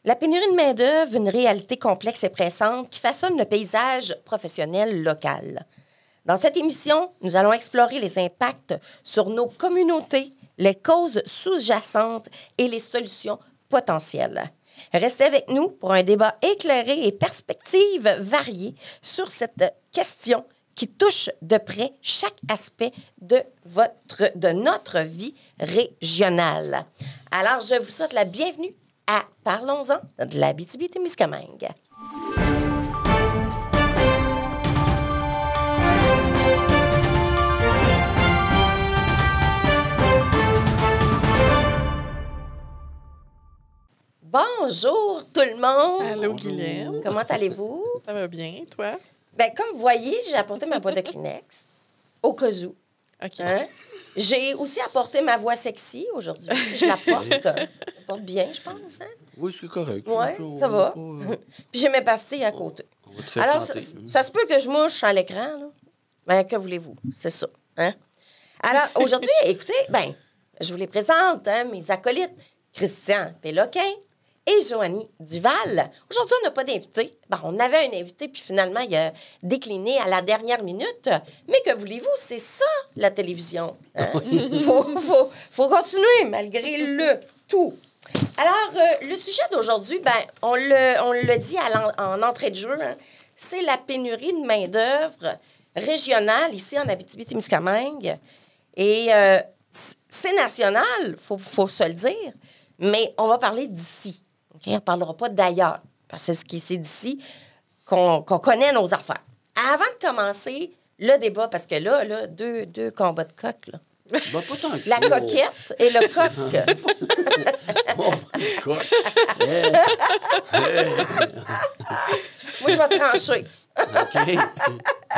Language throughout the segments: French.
La pénurie de main-d'œuvre, une réalité complexe et pressante qui façonne le paysage professionnel local. Dans cette émission, nous allons explorer les impacts sur nos communautés, les causes sous-jacentes et les solutions potentielles. Restez avec nous pour un débat éclairé et perspectives variées sur cette question qui touche de près chaque aspect de notre vie régionale. Alors, je vous souhaite la bienvenue à Parlons-en de l'Abitibi-Témiscamingue. Bonjour tout le monde! Allô, Guylaine. Comment allez-vous? Ça va bien, toi? Bien, comme vous voyez, j'ai apporté ma boîte de Kleenex au cas où. OK. Hein? J'ai aussi apporté ma voix sexy aujourd'hui. Je la porte. Je la porte bien, je pense. Hein? Oui, c'est correct. Oui, ça va. Puis j'ai mes pastilles à côté. On va te faire Alors, chanter. ça se peut que je mouche à l'écran, là. Ben, que voulez-vous? C'est ça. Hein? Alors, aujourd'hui, écoutez, ben, je vous les présente, hein, mes acolytes. Christian Péloquin et Joanie Duval. Aujourd'hui, on n'a pas d'invité. Bon, on avait un invité, puis finalement, il a décliné à la dernière minute. Mais que voulez-vous? C'est ça, la télévision. Hein? Faut continuer, malgré le tout. Alors, le sujet d'aujourd'hui, ben, on le dit en entrée de jeu, hein, c'est la pénurie de main-d'œuvre régionale ici en Abitibi-Témiscamingue. Et c'est national, faut se le dire, mais on va parler d'ici. Okay? On ne parlera pas d'ailleurs, parce que c'est d'ici qu'on connaît nos affaires. Avant de commencer le débat, parce que là deux combats de coq, là. Ben, pas tant que La ça. coquette et le coq. Oh, my God. Moi, je vais trancher. OK.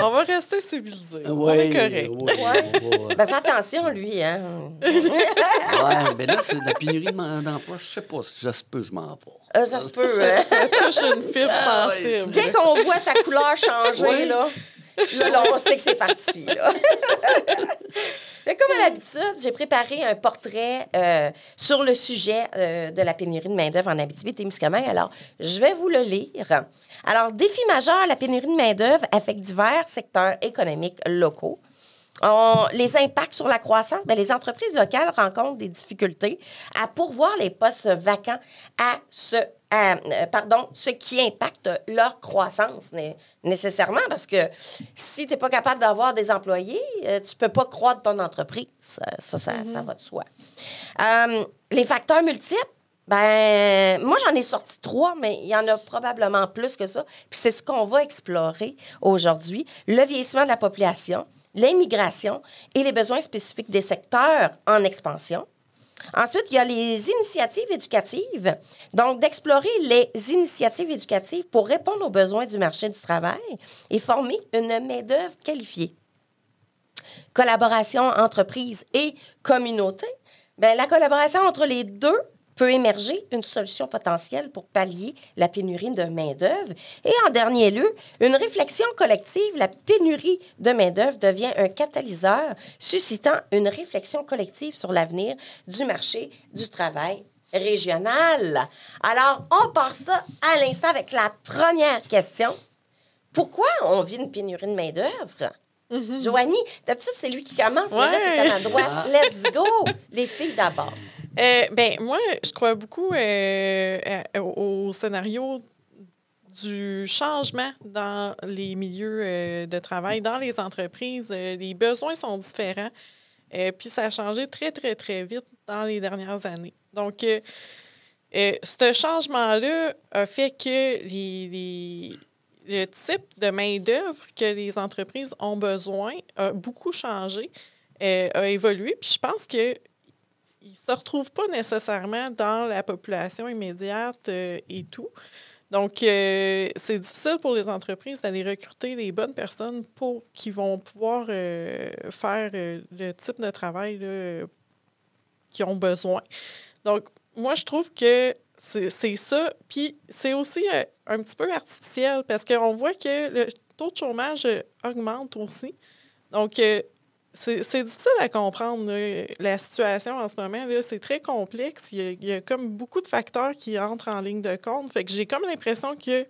On va rester civilisés. On Ouais, est correct. ouais. Ben, fais attention, lui, hein. Ouais, ben là, c'est de la pénurie d'emploi. Je sais pas si ça se peut, je m'en vais. Ça se peut, hein. Ça touche une fibre sensible. Dès qu'on voit ta couleur changer, Oui. là, on sait que c'est parti, là. Fait comme à l'habitude, j'ai préparé un portrait sur le sujet de la pénurie de main-d'œuvre en Abitibi-Témiscamingue. Alors, je vais vous le lire. Alors, défi majeur, la pénurie de main-d'œuvre affecte divers secteurs économiques locaux. Les impacts sur la croissance, bien, les entreprises locales rencontrent des difficultés à pourvoir les postes vacants ce qui impacte leur croissance nécessairement, parce que si tu n'es pas capable d'avoir des employés, tu ne peux pas croître ton entreprise. Ça va de soi. Les facteurs multiples, ben, moi, j'en ai sorti 3, mais il y en a probablement plus que ça. Puis c'est ce qu'on va explorer aujourd'hui. Le vieillissement de la population, l'immigration et les besoins spécifiques des secteurs en expansion. Ensuite, il y a les initiatives éducatives. Donc, d'explorer les initiatives éducatives pour répondre aux besoins du marché du travail et former une main-d'œuvre qualifiée. Collaboration entreprise et communauté. Bien, la collaboration entre les deux peut émerger une solution potentielle pour pallier la pénurie de main-d'œuvre. Et en dernier lieu, une réflexion collective, la pénurie de main-d'œuvre devient un catalyseur suscitant une réflexion collective sur l'avenir du marché du travail régional. Alors, on part ça à l'instant avec la première question. Pourquoi on vit une pénurie de main-d'œuvre? Joanie, d'habitude, c'est lui qui commence, mais là, tu es à ma droite. Let's go! Les filles d'abord. Ben, moi, je crois beaucoup au scénario du changement dans les milieux de travail, dans les entreprises. Les besoins sont différents. Puis ça a changé très, très, très vite dans les dernières années. Donc, ce changement-là a fait que le type de main-d'œuvre que les entreprises ont besoin a beaucoup changé, a évolué. Puis je pense que ils ne se retrouvent pas nécessairement dans la population immédiate et tout. Donc, c'est difficile pour les entreprises d'aller recruter les bonnes personnes qui vont pouvoir faire le type de travail là, qu'ils ont besoin. Donc, moi, je trouve que c'est ça. Puis, c'est aussi un petit peu artificiel parce qu'on voit que le taux de chômage augmente aussi. Donc, c'est difficile à comprendre, là, la situation en ce moment. Là, c'est très complexe. Il y a comme beaucoup de facteurs qui entrent en ligne de compte. Fait que j'ai comme l'impression que,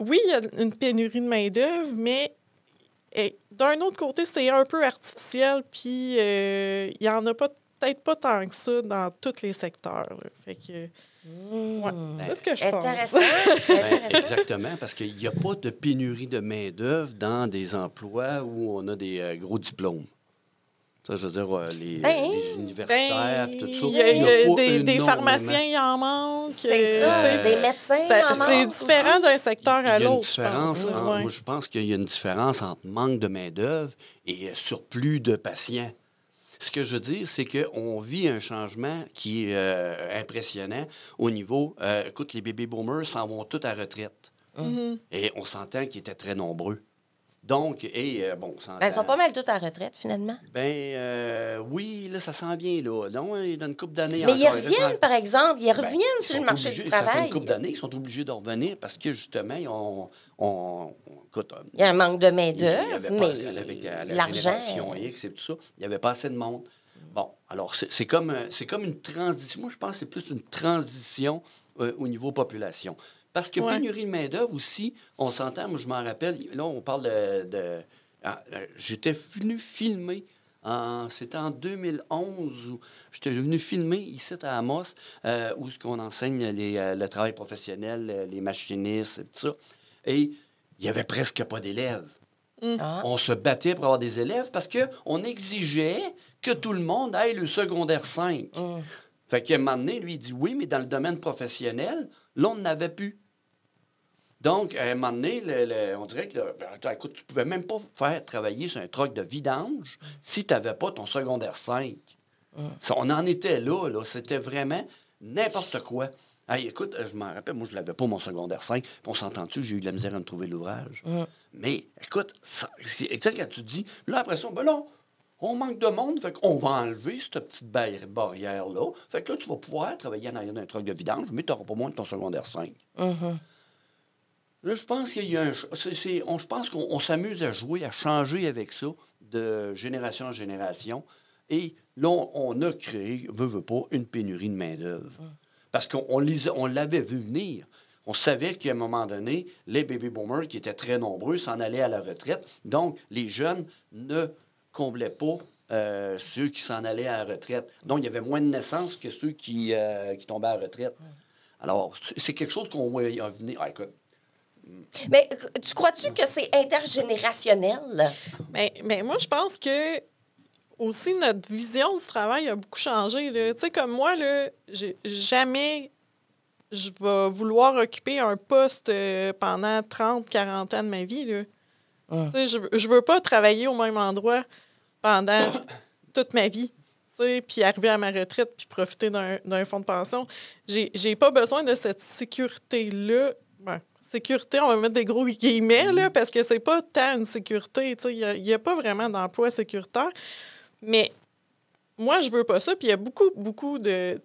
oui, il y a une pénurie de main-d'œuvre, mais d'un autre côté, c'est un peu artificiel, puis il n'y en a peut-être pas tant que ça dans tous les secteurs. Là. Fait que, ouais, c'est ce que je pense. Intéressant. Exactement, parce qu'il n'y a pas de pénurie de main-d'œuvre dans des emplois où on a des gros diplômes. Ça, je veux dire, les universitaires, puis tout ça. Il y a pas des énormément. pharmaciens, il en manque. C'est ça, des médecins. C'est différent d'un secteur à Il y a une l'autre, je pense. différence. Moi, je pense qu'il y a une différence entre manque de main-d'œuvre et surplus de patients. Ce que je veux dire, c'est qu'on vit un changement qui est impressionnant au niveau... écoute, les baby boomers s'en vont tous à retraite. Et on s'entend qu'ils étaient très nombreux. Donc, bon, on s'entend... Ils sont pas mal tous à la retraite, finalement. Oui, là, ça s'en vient, là. Non, il y a une couple d'années Mais ils encore. reviennent, par exemple. Ils reviennent sur le marché du travail. Ça fait une couple d'années qu'ils sont obligés de revenir parce que, justement, écoute, il y a un manque de il y main-d'œuvre, avait mais avec la l'argent... génération X et tout ça, il n'y avait pas assez de monde. Bon, alors, c'est comme une transition. Moi, je pense que c'est plus une transition au niveau population. Parce que pénurie de main-d'œuvre aussi, on s'entend, moi, je m'en rappelle, là, on parle j'étais venu filmer, c'était en 2011, où j'étais venu filmer ici à Amos, où on enseigne le travail professionnel, les machinistes et tout ça. Et il n'y avait presque pas d'élèves. On se battait pour avoir des élèves parce qu'on exigeait que tout le monde aille le secondaire 5. Fait qu'à un moment donné, lui, il dit oui, mais dans le domaine professionnel, là, on n'avait plus. Donc, à un moment donné, on dirait que, écoute, tu ne pouvais même pas faire travailler sur un truck de vidange si tu n'avais pas ton secondaire 5. Ça, on en était là. C'était vraiment n'importe quoi. Hey, écoute, je m'en rappelle, moi, je l'avais pas, mon secondaire 5. Puis on s'entend-tu, j'ai eu de la misère à me trouver l'ouvrage. Mais, écoute, c'est exact quand tu dis, là, après ça, ben là, on manque de monde, fait qu'on va enlever cette petite barrière-là. Fait que là, tu vas pouvoir travailler en arrière d'un truck de vidange, mais tu n'auras pas moins de ton secondaire 5. Là, je pense qu'il y a je pense qu'on s'amuse à jouer, à changer avec ça, de génération en génération. Et là, on a créé, veut pas, une pénurie de main-d'œuvre. Parce qu'on l'avait vu venir. On savait qu'à un moment donné, les baby boomers, qui étaient très nombreux, s'en allaient à la retraite. Donc, les jeunes ne comblaient pas ceux qui s'en allaient à la retraite. Donc, il y avait moins de naissances que ceux qui tombaient à la retraite. Alors, c'est quelque chose qu'on voit venir. Ah, écoute. Mais tu crois-tu que c'est intergénérationnel? Mais moi, je pense que aussi notre vision du travail a beaucoup changé. Tu sais, comme moi, là, jamais je vais vouloir occuper un poste pendant 30, 40 ans de ma vie. Là. Tu sais, je veux pas travailler au même endroit pendant toute ma vie. Puis arriver à ma retraite puis profiter d'un fonds de pension. J'ai pas besoin de cette sécurité-là. Sécurité, on va mettre des gros guillemets, là, parce que c'est pas tant une sécurité. Il n'y a pas vraiment d'emploi sécuritaire. Mais moi, je veux pas ça. Puis il y a beaucoup de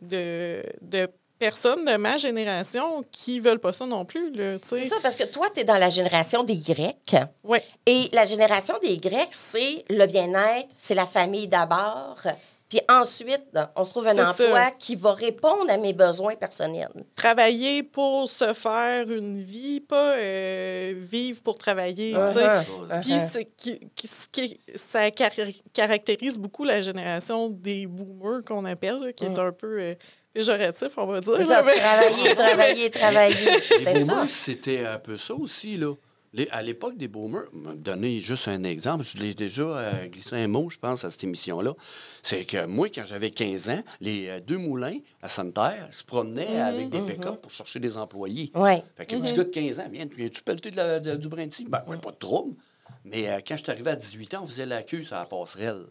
personnes de ma génération qui veulent pas ça non plus. C'est ça, parce que toi, tu es dans la génération des Grecs. Oui. Et la génération des Grecs, c'est le bien-être, c'est la famille d'abord. Puis ensuite, on se trouve un emploi qui va répondre à mes besoins personnels. Travailler pour se faire une vie, pas vivre pour travailler. Puis ça caractérise beaucoup la génération des boomers qu'on appelle, là, qui est un peu péjoratif, on va dire. Ça, travailler. Les boomers, c'était un peu ça aussi, là. À l'époque des boomers, donner juste un exemple, je l'ai déjà glissé un mot, je pense, à cette émission-là, c'est que moi, quand j'avais 15 ans, les deux moulins à Sainte-Terre se promenaient avec des pick-up pour chercher des employés. Ouais. Fait qu'un petit gars de 15 ans, viens-tu pelleter du brin de scie? Ben, oui, pas de trouble. Mais quand je suis arrivé à 18 ans, on faisait la queue sur la passerelle.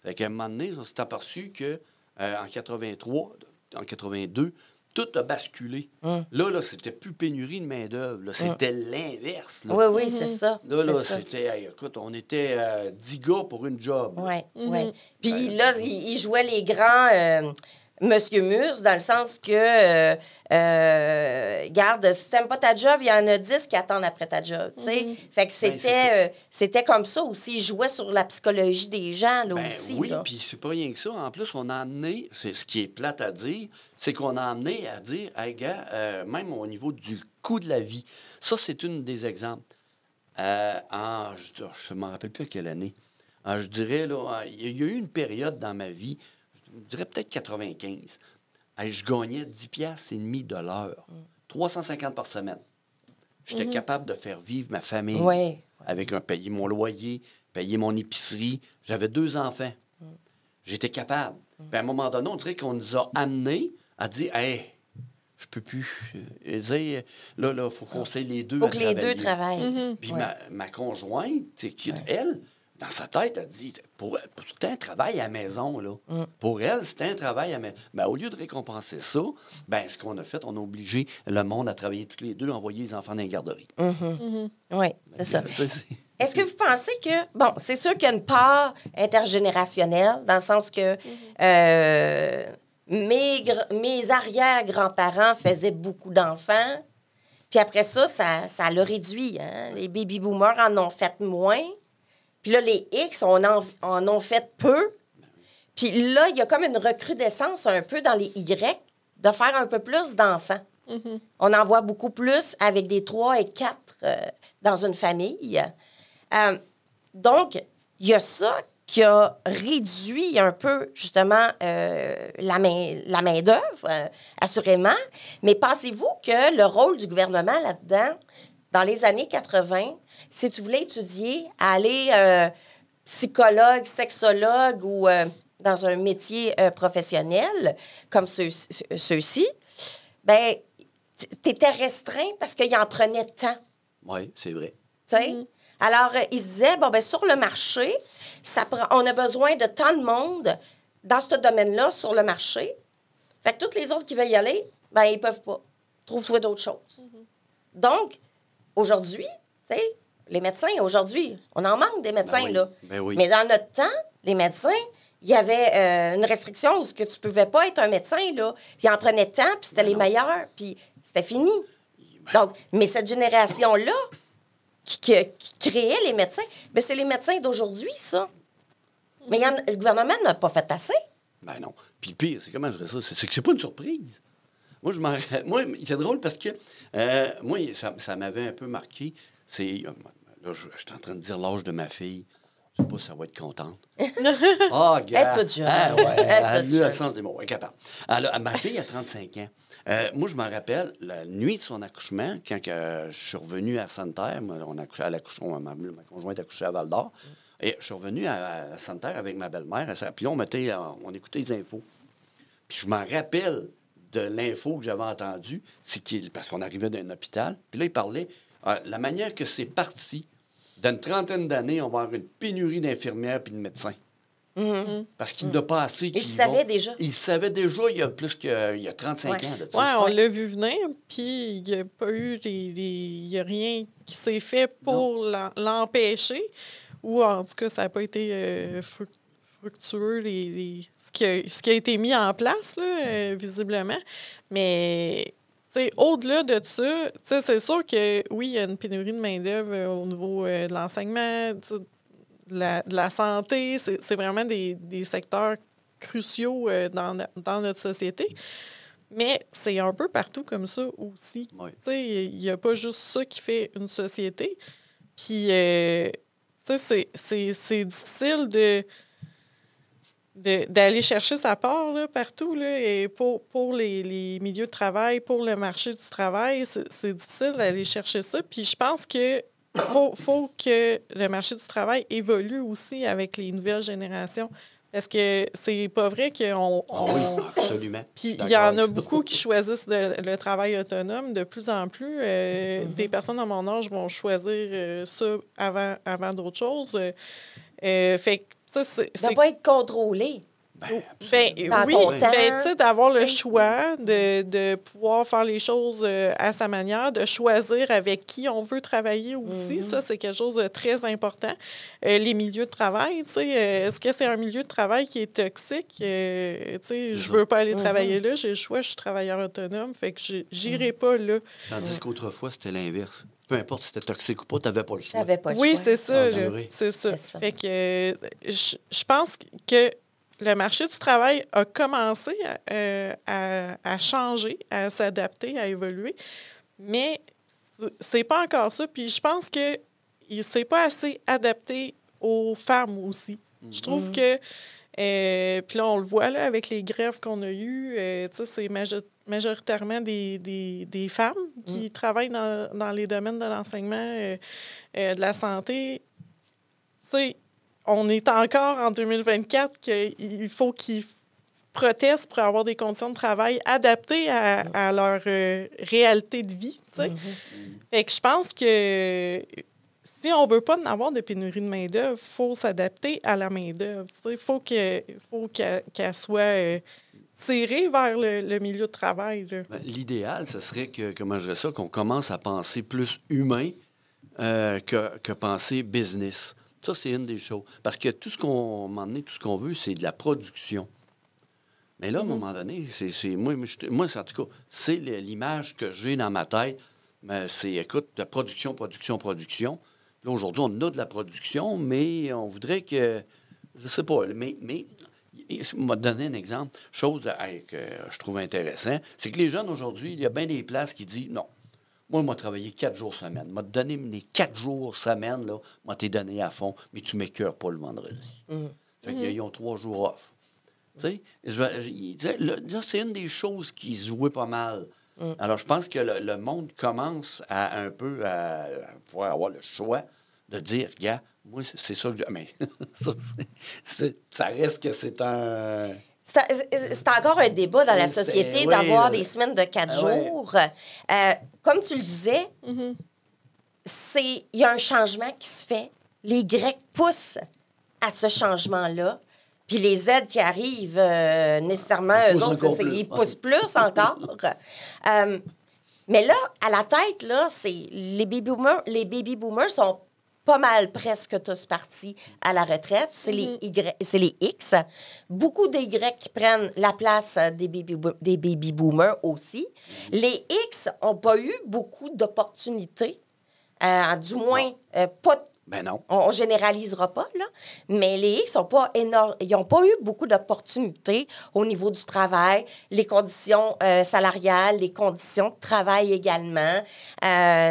Fait qu'à un moment donné, on s'est aperçu que en 83, en 82, tout a basculé. Là, c'était plus pénurie de main-d'œuvre. C'était l'inverse. Là. Oui, c'est ça. Là, c'était... écoute, on était 10 gars pour une job. Oui. Puis là, ils jouaient les grands... Monsieur Muse, dans le sens que, garde, si t'aimes pas ta job, il y en a 10 qui attendent après ta job, tu sais. Fait que c'était comme ça aussi. Il jouait sur la psychologie des gens, là, aussi. Oui, là. puis c'est pas rien que ça. En plus, on a amené, c'est ce qui est plate à dire, c'est qu'on a amené à dire, hey, gars, même au niveau du coût de la vie, ça, c'est une des exemples. Je ne me rappelle plus à quelle année. Je dirais, là, il y a eu une période dans ma vie, je dirais peut-être 95. Je gagnais 10 piastres et demi de l'heure, 350 par semaine. J'étais capable de faire vivre ma famille avec payer mon loyer, payer mon épicerie. J'avais 2 enfants. J'étais capable. Puis à un moment donné, on dirait qu'on nous a amenés à dire, hey, je peux plus. Là, il faut qu'on s'aille les deux. Il faut que les deux travaillent. Puis ma conjointe, elle, dans sa tête, elle dit, c'était un travail à la maison, là. Pour elle, c'était un travail à la maison. Ben, au lieu de récompenser ça, ben, ce qu'on a fait, on a obligé le monde à travailler tous les deux, envoyer les enfants dans les garderies. Oui, c'est ça. Est-ce que vous pensez que... Bon, c'est sûr qu'il y a une part intergénérationnelle, dans le sens que mes arrière-grands-parents faisaient beaucoup d'enfants, puis après ça l'a réduit. Hein? Les baby-boomers en ont fait moins. Puis là, les X en ont fait peu. Puis là, il y a comme une recrudescence un peu dans les Y de faire un peu plus d'enfants. On en voit beaucoup plus avec des 3 et 4 dans une famille. Donc, il y a ça qui a réduit un peu, justement, la main-d'œuvre, assurément. Mais pensez-vous que le rôle du gouvernement là-dedans, dans les années 80, si tu voulais étudier, aller psychologue, sexologue ou dans un métier professionnel comme ceux-ci, bien, tu étais restreint parce qu'il en prenait tant. Oui, c'est vrai. Tu sais? Alors, il se disait, bon, ben sur le marché, on a besoin de tant de monde dans ce domaine-là, sur le marché. Fait que toutes les autres qui veulent y aller, ben ils peuvent pas. Trouve-toi d'autres choses. Donc, aujourd'hui, tu sais, les médecins, aujourd'hui, on en manque des médecins, oui. là. Ben oui. Mais dans notre temps, les médecins, il y avait une restriction où tu ne pouvais pas être un médecin, là. Ils en prenaient tant, puis c'était les meilleurs, puis c'était fini. Donc, mais cette génération-là, qui créait les médecins, bien, c'est les médecins d'aujourd'hui, ça. Mais le gouvernement n'a pas fait assez. Ben non. Puis le pire, c'est comment je dirais ça? C'est que c'est pas une surprise. Moi, c'est drôle parce que moi, ça m'avait un peu marqué. Là, je suis en train de dire l'âge de ma fille. Je sais pas si ça va être contente. Ah, gars! Elle est toute jeune. Elle a le sens des mots. Elle est capable. Alors, ma fille a 35 ans. Moi, je m'en rappelle, la nuit de son accouchement, quand je suis revenu à Sainte-Terre, ma conjointe a accouché à Val-d'Or, et je suis revenu à Sainte-Terre avec ma belle-mère. Puis là, on écoutait les infos. Puis je m'en rappelle de l'info que j'avais entendue, parce qu'on arrivait d'un hôpital. Puis là, il parlait, la manière que c'est parti, d'une trentaine d'années, on va avoir une pénurie d'infirmières puis de médecins. Parce qu'il n'a pas assez. Il savait déjà. Il savait déjà il y a plus qu'il y a 35 ans. Oui, on l'a vu venir, puis il n'y a pas eu il y a rien qui s'est fait pour l'empêcher, ou en tout cas, ça n'a pas été fructueux, ce qui a été mis en place, là, visiblement. Mais au-delà de ça, c'est sûr que oui, il y a une pénurie de main-d'œuvre au niveau de l'enseignement, de la santé. C'est vraiment des secteurs cruciaux dans notre société. Mais c'est un peu partout comme ça aussi. Oui. Il n'y a pas juste ça qui fait une société. Puis, c'est difficile d'aller chercher sa part là, partout. Là, et pour les milieux de travail, pour le marché du travail, c'est difficile d'aller chercher ça. Puis je pense que faut que le marché du travail évolue aussi avec les nouvelles générations. Parce que c'est pas vrai qu'on... Oui, absolument. Puis il y en a beaucoup qui choisissent le travail autonome. De plus en plus, des personnes de mon âge vont choisir ça avant d'autres choses. Fait que, ça va pas être contrôlé. Dans Oui, ton temps. tu sais, d'avoir le choix de pouvoir faire les choses à sa manière, de choisir avec qui on veut travailler aussi. Ça, c'est quelque chose de très important. Les milieux de travail, tu sais, est-ce que c'est un milieu de travail qui est toxique? Tu sais, je veux pas aller travailler là, j'ai le choix, je suis travailleur autonome, fait que j'irai pas là. Tandis qu'autrefois, c'était l'inverse. Peu importe si c'était toxique ou pas, tu n'avais pas le choix. T'avais pas le Oui, choix. c'est ça. Ah, là. oui. C'est ça. C'est ça. Fait que je pense que le marché du travail a commencé à changer, à s'adapter, à évoluer, mais c'est pas encore ça. Puis je pense que il s'est pas assez adapté aux femmes aussi. Je trouve que puis là, on le voit là, avec les grèves qu'on a eues, tu sais, c'est majoritairement des femmes qui travaillent dans les domaines de l'enseignement, de la santé. Tu sais, on est encore en 2024 qu'il faut qu'ils protestent pour avoir des conditions de travail adaptées à leur réalité de vie, tu sais. Fait que je pense que si on veut pas en avoir de pénurie de main-d'œuvre, il faut s'adapter à la main-d'œuvre. Il faut qu'elle soit tirée vers le milieu de travail. Là. Ben, l'idéal, ce serait que, comment je dirais ça, qu'on commence à penser plus humain que penser business. Ça, c'est une des choses. Parce que tout ce qu'on, à un moment donné, tout ce qu'on veut, c'est de la production. Mais là, à un moment donné, moi, en tout cas, c'est l'image que j'ai dans ma tête. Mais c'est, écoute, de production. Là, aujourd'hui, on a de la production, mais on voudrait que, je sais pas, mais m'a donné un exemple, chose que je trouve intéressant, c'est que les jeunes aujourd'hui, il y a bien des places qui disent non. Moi, je vais travailler 4 jours semaine. M'a donné les 4 jours semaine, là, m'a t'es donné à fond, mais tu m'écœures pas le vendredi. Fait qu'ils ont 3 jours off. Tu sais, là, c'est une des choses qui se voit pas mal. Alors, je pense que le monde commence à un peu à pouvoir avoir le choix de dire, gars, moi, c'est ça que je... Mais ça reste que c'est un... C'est encore un débat dans la société Oui, d'avoir des semaines de 4 ouais. jours. Comme tu le disais, il y a un changement qui se fait. Les Grecs poussent à ce changement-là. Puis les aides qui arrivent, nécessairement, eux autres, ils poussent plus encore. Mais là, à la tête, là, les baby boomers sont pas mal presque tous partis à la retraite. C'est les X. Beaucoup des Y qui prennent la place des baby boomers aussi. Les X n'ont pas eu beaucoup d'opportunités. Du moins, pas. Ben non. On généralisera pas, là, mais les X n'ont pas ils n'ont pas eu beaucoup d'opportunités au niveau du travail, les conditions salariales, les conditions de travail également.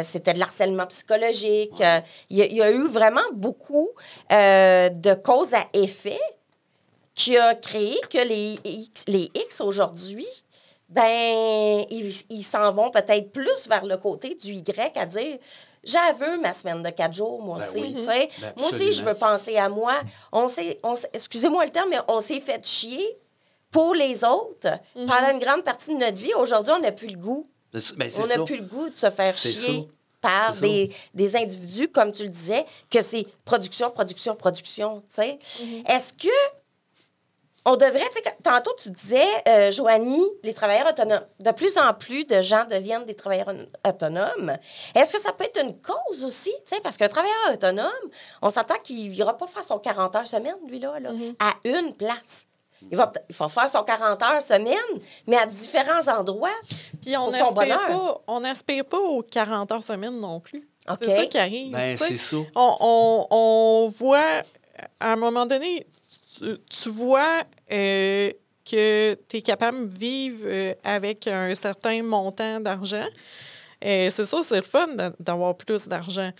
C'était de l'harcèlement psychologique. Il y a eu vraiment beaucoup de causes à effet qui a créé que les X aujourd'hui, ben ils s'en vont peut-être plus vers le côté du Y à dire... J'avoue ma semaine de 4 jours, moi aussi. Oui. Moi aussi, je veux penser à moi. Excusez-moi le terme, mais on s'est fait chier pour les autres pendant une grande partie de notre vie. Aujourd'hui, on n'a plus le goût. On n'a plus le goût de se faire chier par des individus, comme tu le disais, que c'est production. Est-ce que on devrait, tu sais, tantôt tu disais, Joanie, les travailleurs autonomes, de plus en plus de gens deviennent des travailleurs autonomes. Est-ce que ça peut être une cause aussi? Tu sais, parce qu'un travailleur autonome, on s'entend qu'il n'ira pas faire son 40 heures semaine, lui-là, à une place. Il va faire son 40 heures semaine, mais à différents endroits. Puis on n'aspire pas aux 40 heures semaine non plus. Okay. C'est ça qui arrive. Ben, c'est ça. On voit, à un moment donné, tu vois que tu es capable de vivre avec un certain montant d'argent. C'est sûr, c'est le fun d'avoir plus d'argent.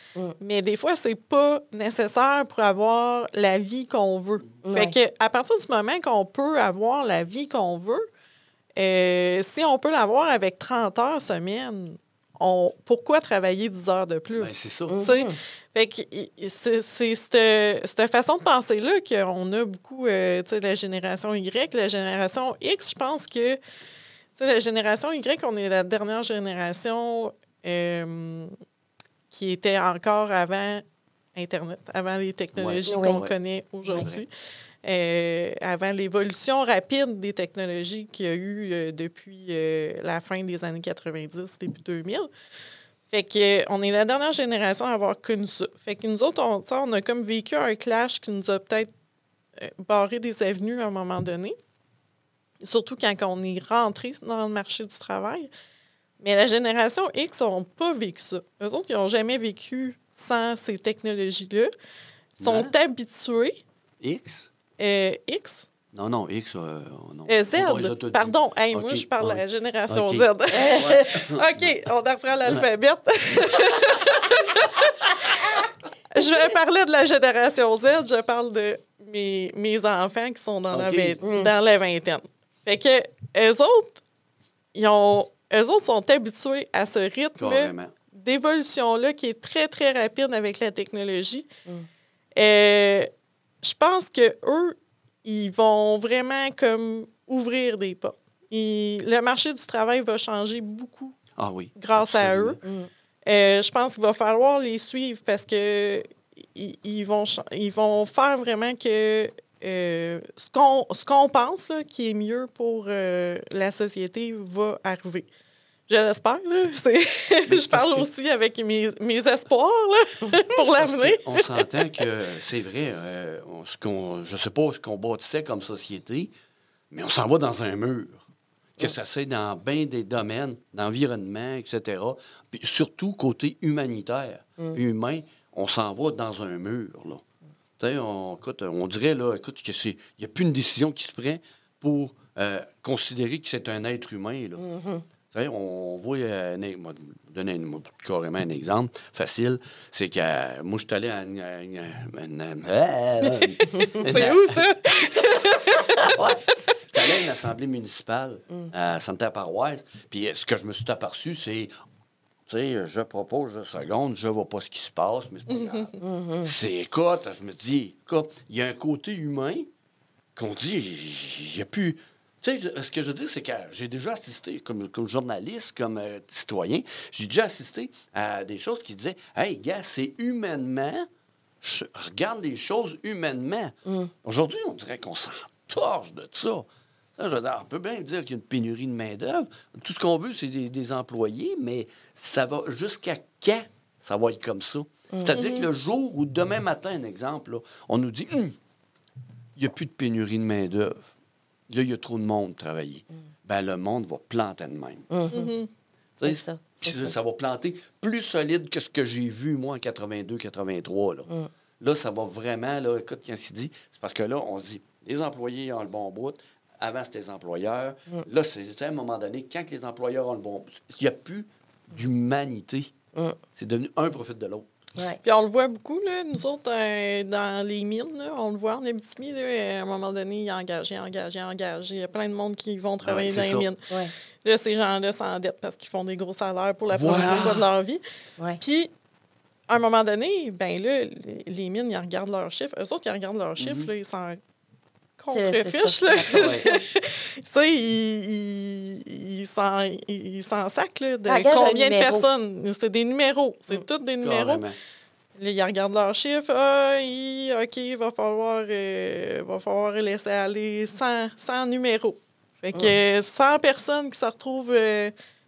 Mais des fois, c'est pas nécessaire pour avoir la vie qu'on veut. Fait que à partir du moment qu'on peut avoir la vie qu'on veut, si on peut l'avoir avec 30 heures semaine, pourquoi travailler 10 heures de plus? Ben, c'est ça. Fait que c'est cette façon de penser-là qu'on a beaucoup, la génération Y. La génération X, je pense que la génération Y, on est la dernière génération qui était encore avant Internet, avant les technologies qu'on connaît aujourd'hui. avant l'évolution rapide des technologies qu'il y a eu depuis la fin des années 90, début 2000. Fait que on est la dernière génération à avoir connu ça. Fait que nous autres, on a comme vécu un clash qui nous a peut-être barré des avenues à un moment donné. Surtout quand on est rentré dans le marché du travail. Mais la génération X n'ont pas vécu ça. Eux autres, ils n'ont jamais vécu sans ces technologies-là. Ils sont habitués. X? X? Non, X, non. Z, pardon. Hey, okay. Moi, je parle de la génération Z. OK, on apprend l'alphabet. Je vais parler de la génération Z. Je parle de mes enfants qui sont dans la vingtaine. Fait que eux autres sont habitués à ce rythme d'évolution-là qui est très, très rapide avec la technologie. Je pense qu'eux, ils vont vraiment comme ouvrir des portes. Le marché du travail va changer beaucoup grâce à eux. Je pense qu'il va falloir les suivre parce que ils vont faire vraiment que ce qu'on pense là, qui est mieux pour la société va arriver. Je l'espère. Je parle aussi avec mes espoirs là, pour l'avenir. On s'entend que c'est vrai. Je ne sais pas ce qu'on bâtissait comme société, mais on s'en va dans un mur. Que ça soit dans bien des domaines, d'environnement, etc. Puis surtout côté humanitaire, humain, on s'en va dans un mur. Là. On dirait qu'il n'y a plus une décision qui se prend pour considérer que c'est un être humain. Là. On voit, donner carrément un exemple facile, c'est que moi, je suis allé à c'est où, ça? Je suis allé à une assemblée municipale à Sainte-Paroisse, puis ce que je me suis aperçu, c'est... je propose 2 secondes, je ne vois pas ce qui se passe, mais c'est pas grave. Écoute, je me dis, il y a un côté humain qu'on dit, il n'y a plus... ce que je veux dire, c'est que j'ai déjà assisté, comme journaliste, comme citoyen, j'ai déjà assisté à des choses qui disaient, « Hey, gars, c'est humainement, je regarde les choses humainement. Aujourd'hui, on dirait qu'on s'en torche de ça. Je veux dire, on peut bien dire qu'il y a une pénurie de main-d'œuvre. Tout ce qu'on veut, c'est des employés, mais ça va jusqu'à quand ça va être comme ça? C'est-à-dire que le jour où, demain matin, un exemple, là, on nous dit il n'y a plus de pénurie de main-d'œuvre. Là, il y a trop de monde travailler. Ben, le monde va planter de même. C'est ça. Ça va planter plus solide que ce que j'ai vu, moi, en 82-83. Là, ça va vraiment, là, écoute, quand il dit, c'est parce que là, on se dit, les employés ont le bon bout. Avant, c'était les employeurs. Là, c'est à un moment donné, quand les employeurs ont le bon bout, il n'y a plus d'humanité. C'est devenu un profite de l'autre. Ouais. Puis on le voit beaucoup, là, nous autres, dans les mines, là, on le voit en Abitibi, là, à un moment donné, il y a engagé. Il y a plein de monde qui vont travailler dans les mines. Ouais. Là, ces gens-là s'endettent parce qu'ils font des gros salaires pour la première fois de leur vie. Ouais. Puis, à un moment donné, ben là, les mines, ils regardent leurs chiffres. Eux autres, ils regardent leurs chiffres, là, ils s'en contrefichent. Tu sais, ils s'en sacent là, de combien de personnes. C'est des numéros. C'est tous des numéros. Carrément. Là, ils regardent leurs chiffres. OK, il va falloir laisser aller 100 numéros. Fait que 100 personnes qui se retrouvent...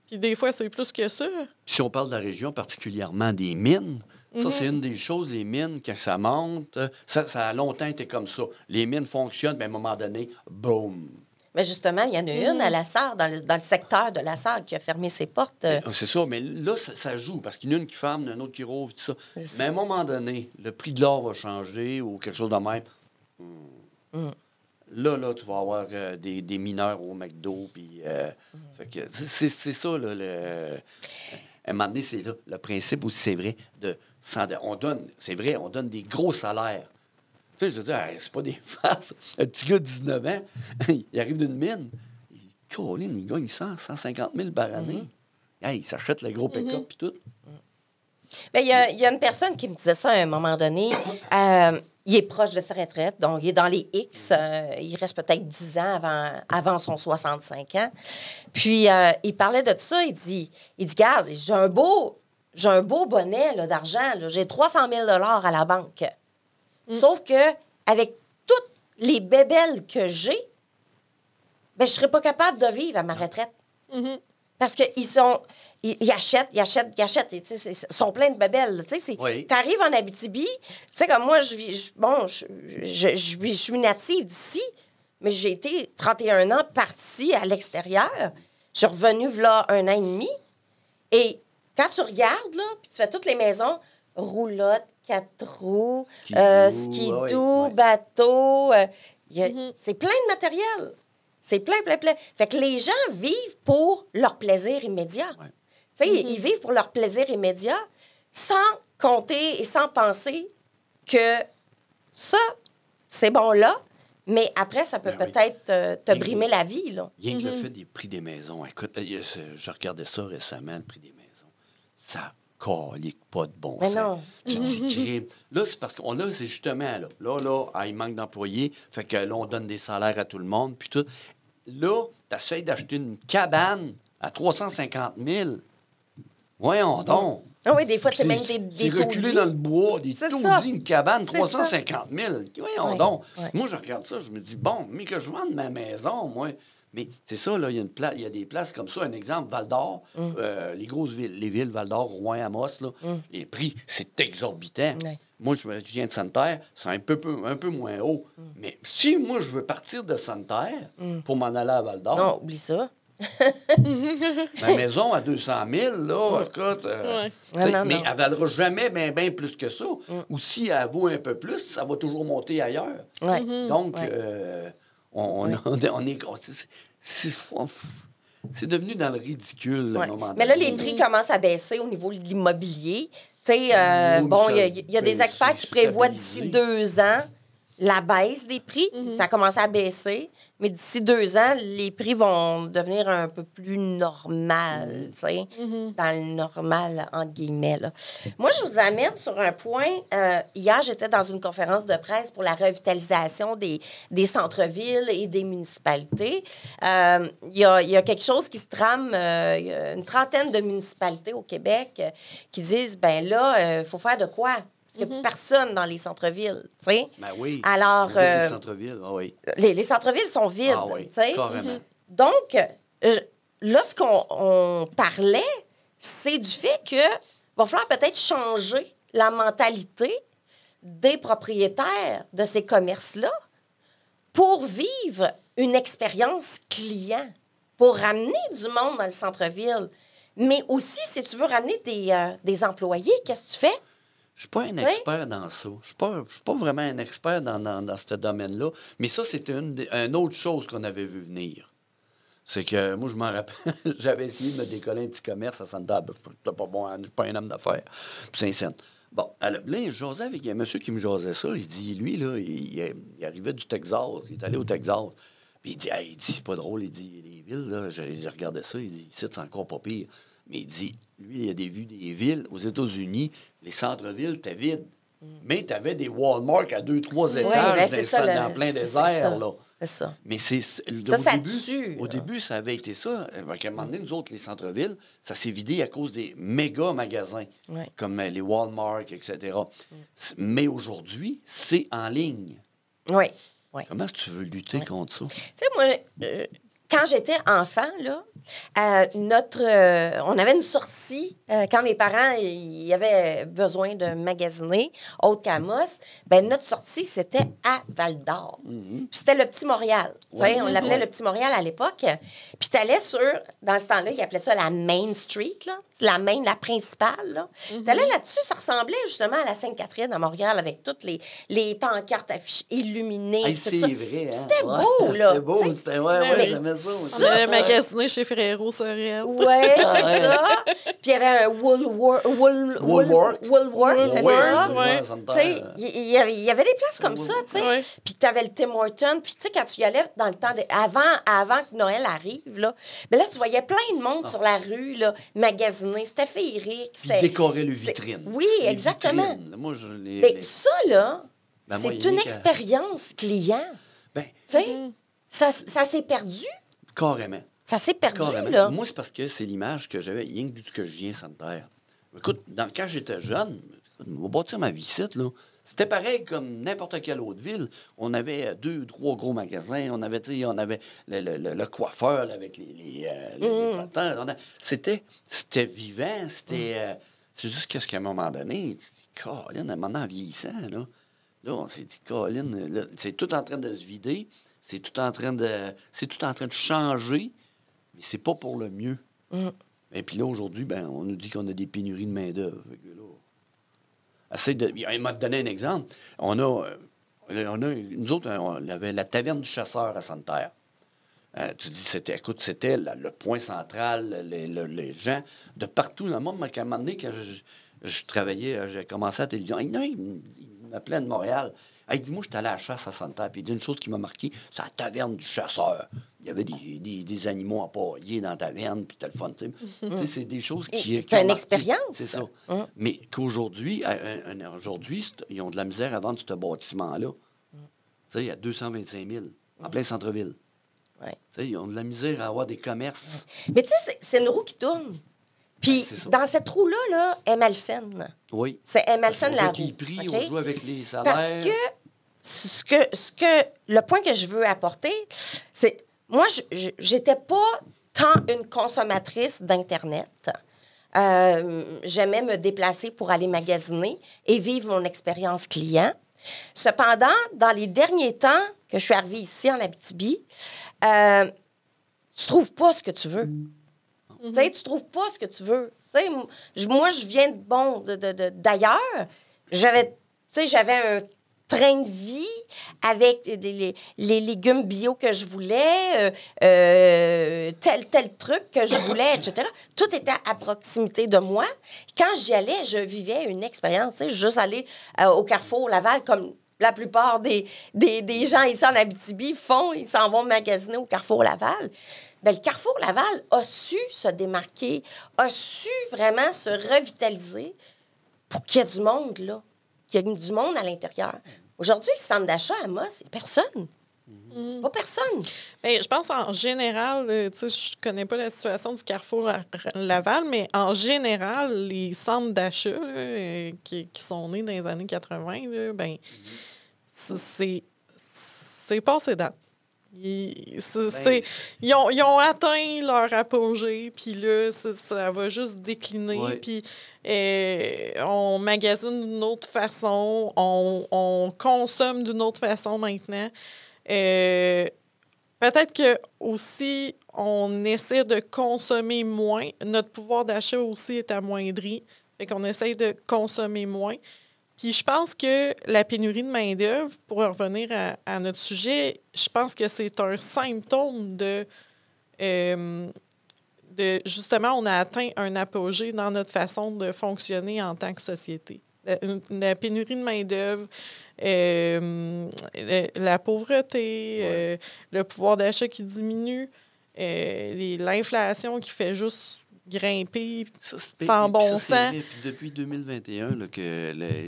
puis des fois, c'est plus que ça. Si on parle de la région, particulièrement des mines, ça, c'est une des choses, les mines, quand ça monte, ça a longtemps été comme ça. Les mines fonctionnent, mais à un moment donné, boum. Mais justement, il y en a une à la Sarre, dans le secteur de la Sarre, qui a fermé ses portes. C'est ça, mais là, ça joue, parce qu'il y en a une qui ferme, il y en a une autre qui rouvre, tout ça. Mais à un moment donné, le prix de l'or va changer ou quelque chose de même. Là, tu vas avoir des mineurs au McDo, puis... fait que c'est ça, là, à un moment donné, c'est là, le principe aussi, c'est vrai, on donne des gros salaires. Tu sais, je veux dire, c'est pas des farces. Un petit gars de 19 ans, il arrive d'une mine, il gagne 150 000 par année. Il s'achète le gros pick-up puis tout. Bien, il y a une personne qui me disait ça à un moment donné. Il est proche de sa retraite, donc il est dans les X. Il reste peut-être 10 ans avant son 65 ans. Puis, il parlait de ça. Il dit, regarde, j'ai un beau bonnet là, d'argent. Là. J'ai 300 000 $ à la banque. Sauf que avec toute les bébelles que j'ai, ben, je ne serais pas capable de vivre à ma retraite. Parce qu'ils sont... Ils achètent. Et, tu sais, ils sont pleins de bébelles. Tu sais, Oui. arrives en Abitibi, tu sais, comme moi, je suis native d'ici, mais j'ai été 31 ans partie à l'extérieur. Je suis revenue là 1 an et demi. Et quand tu regardes, là, puis tu fais toutes les maisons, roulotte, 4 roues, skidoo, bateau, c'est plein de matériel. C'est plein. Fait que les gens vivent pour leur plaisir immédiat. Ouais. Tu sais, ils vivent pour leur plaisir immédiat sans compter et sans penser que ça, c'est bon là, mais après, ça peut peut-être te brimer la vie, là. Rien que le fait des prix des maisons. Écoute, je regardais ça récemment, le prix des maisons. Ça calique pas de bon Mais sens. non. Tu te dis crime. Là, c'est parce qu'on a, c'est justement là, il manque d'employés. Fait que là, on donne des salaires à tout le monde, puis tout. Là, tu essaies d'acheter une cabane à 350 000. Voyons donc. Ah oui, des fois, c'est même des C'est reculé taudis. dans le bois, des C'est taudis, ça. une cabane, C'est 350 000. Voyons Ouais, donc. ouais. Moi, je regarde ça, je me dis, bon, mais que je vende ma maison, moi. Mais c'est ça, là, il y a des places comme ça. Un exemple, Val-d'Or, les grosses villes, les villes Val-d'Or, Rouen, Amos, là, les prix, c'est exorbitant. Ouais. Moi, je viens de Sainte-Terre, c'est un peu moins haut. Mais si moi, je veux partir de Sainte-Terre pour m'en aller à Val-d'Or, Non, oublie ça. ma maison à 200 000, là, écoute, tu sais, Non, mais non. elle ne valera jamais bien plus que ça. Ou si elle vaut un peu plus, ça va toujours monter ailleurs. Ouais. Donc, Ouais. on est... C'est devenu dans le ridicule, à Ouais. un moment Mais là, donné. les prix commencent à baisser au niveau de l'immobilier. Tu sais, Oui, bon, ça il y a des peut experts se qui prévoient d'ici stabiliser. 2 ans la baisse des prix. Ça a commencé à baisser. Mais d'ici 2 ans, les prix vont devenir un peu plus normal, tu sais, dans le normal, entre guillemets. Là. Moi, je vous amène sur un point. Hier, j'étais dans une conférence de presse pour la revitalisation des centres-villes et des municipalités. Il y a quelque chose qui se trame. Il y a une trentaine de municipalités au Québec qui disent, ben là, il faut faire de quoi? Parce qu'il n'y a plus personne dans les centres-villes, tu sais. Ben oui. Alors, Les centres-villes, ah oui. les centres-villes sont vides, Ah oui, tu sais. carrément. Donc, là, ce qu'on parlait, c'est du fait que va falloir peut-être changer la mentalité des propriétaires de ces commerces-là pour vivre une expérience client, pour ramener du monde dans le centre-ville. Mais aussi, si tu veux ramener des employés, qu'est-ce que tu fais? Je ne suis pas un expert dans ça. Je ne suis pas vraiment un expert dans ce domaine-là. Mais ça, c'était une autre chose qu'on avait vu venir. C'est que moi, je m'en rappelle, j'avais essayé de me décoller un petit commerce à Santa. Je n'étais pas un homme d'affaires. Puis Saint-Saëns. Bon, alors, là, je jasais avec un monsieur qui me jasait ça. Il dit, lui, là, il arrivait du Texas. Il est allé au Texas. Puis il dit, hey, c'est pas drôle. Il dit, les villes, là, je regardais ça. Il dit, ici, c'est encore pas pire. Mais il dit, lui, il a des vues des villes. Aux États-Unis, les centres-villes étaient vides. Mais tu avais des Walmart à 2-3 étages ben, c'est ça, dans plein désert, là. C'est ça. Mais c'est Ça tue, au là. début, ça avait été ça. À un moment donné, nous autres, les centres-villes, ça s'est vidé à cause des méga magasins, Ouais. comme les Walmart, etc. Mais aujourd'hui, c'est en ligne. Oui, oui. Comment est-ce que tu veux lutter contre ça? Tu sais, moi, quand j'étais enfant, là, on avait une sortie quand mes parents y avaient besoin de magasiner, autre qu'Amos. Ben notre sortie, c'était à Val-d'Or. Puis c'était le Petit Montréal. Tu sais, on l'appelait le Petit Montréal à l'époque. Puis tu allais dans ce temps-là, ils appelaient ça la Main Street, là, la principale. Là. Tu allais là-dessus, ça ressemblait justement à la Sainte-Catherine à Montréal avec toutes les pancartes affichées, illuminées. Hey, tout c'est ça. vrai, hein? C'était Ouais, beau, là. C'était beau, tu sais. c'était... Ouais, Mais j'aimais ça. On allait magasiner chez Ferrero Sorel. Oui, c'est ça. Puis il y avait un Woolworth, c'est ça. Ouais. Tu sais, il y avait des places comme ça, tu sais. Ouais. Puis tu avais le Tim Hortons. Puis tu sais, quand tu y allais dans le temps, avant que Noël arrive, là, ben là, tu voyais plein de monde sur la rue, là, magasiner. C'était féerique. Puis décorer le vitrine. Oui, Les exactement. vitrines. Moi, Mais ça, là, Ben, moi, c'est il y a une rien qu'à- expérience client. Ben, Tu sais, ça s'est perdu. carrément. Ça s'est perdu, Carrément. là. Moi, c'est parce que c'est l'image que j'avais, rien que du que je viens sans terre. Écoute, quand j'étais jeune, on va bâtir ma vie ici, là. C'était pareil comme n'importe quelle autre ville. On avait 2 ou 3 gros magasins. On avait le coiffeur là, avec les patins. C'était vivant. C'est juste qu'est-ce qu'à un moment donné, tu dis, Colin, maintenant en vieillissant, là, on s'est dit, Colin, là, c'est tout en train de se vider. C'est tout en train de changer. Mais c'est pas pour le mieux. Et puis là, aujourd'hui, on nous dit qu'on a des pénuries de main-d'œuvre. Il m'a donné un exemple. Nous autres, on avait la taverne du chasseur à Sainte-Terre. Tu dis, c'était le point central, les gens de partout dans le monde. À un moment donné, quand je travaillais, j'ai commencé à la télévision. Il m'appelait de Montréal. Il dit, moi, je suis allé à la chasse à Sainte-Terre. Puis il dit une chose qui m'a marqué, c'est la taverne du chasseur. Il y avait des animaux empaillés dans la taverne, puis c'était le fun. Tu sais, c'est des choses qui... C'est une expérience. C'est ça. Mais qu'aujourd'hui, ils ont de la misère à vendre ce bâtiment-là. Tu sais, il y a 225 000 en plein centre-ville. Ouais. Tu sais, ils ont de la misère à avoir des commerces. Mais tu sais, c'est une roue qui tourne. Puis, dans cette roue-là, elle est malsaine. Oui. Elle est malsaine, la roue. Qui prie, on joue avec les salaires. Parce que le point que je veux apporter, c'est... Moi, j'étais pas tant une consommatrice d'Internet. J'aimais me déplacer pour aller magasiner et vivre mon expérience client. Cependant, dans les derniers temps que je suis arrivée ici en Abitibi, tu trouves pas ce que tu veux. Tu sais, tu trouves pas ce que tu veux. Tu sais, moi, je viens d'ailleurs. J'avais un train de vie avec les légumes bio que je voulais, tel truc que je voulais, etc. Tout était à proximité de moi. Quand j'y allais, je vivais une expérience. Tu sais, juste aller au Carrefour Laval, comme la plupart des gens ici en Abitibi font, ils s'en vont magasiner au Carrefour Laval. Bien, le Carrefour Laval a su se démarquer, a su vraiment se revitaliser pour qu'il y ait du monde, là. Qu'il y ait du monde à l'intérieur. Aujourd'hui, le centre d'achat à Amos, il n'y a personne. Pas personne. Bien, je pense en général, tu sais, je connais pas la situation du Carrefour Laval, mais en général, les centres d'achat là, qui sont nés dans les années 80, là, ben, c'est passé date. Ils ont atteint leur apogée, puis là, ça va juste décliner. Puis on magasine d'une autre façon, on consomme d'une autre façon maintenant. Peut-être que aussi on essaie de consommer moins. Notre pouvoir d'achat aussi est amoindri. Fait qu'on essaie de consommer moins. Puis je pense que la pénurie de main-d'œuvre, pour revenir à notre sujet, je pense que c'est un symptôme de justement, on a atteint un apogée dans notre façon de fonctionner en tant que société. La pénurie de main-d'œuvre, la pauvreté, le pouvoir d'achat qui diminue, l'inflation qui fait juste grimper sans bon sens. Puis depuis 2021, là,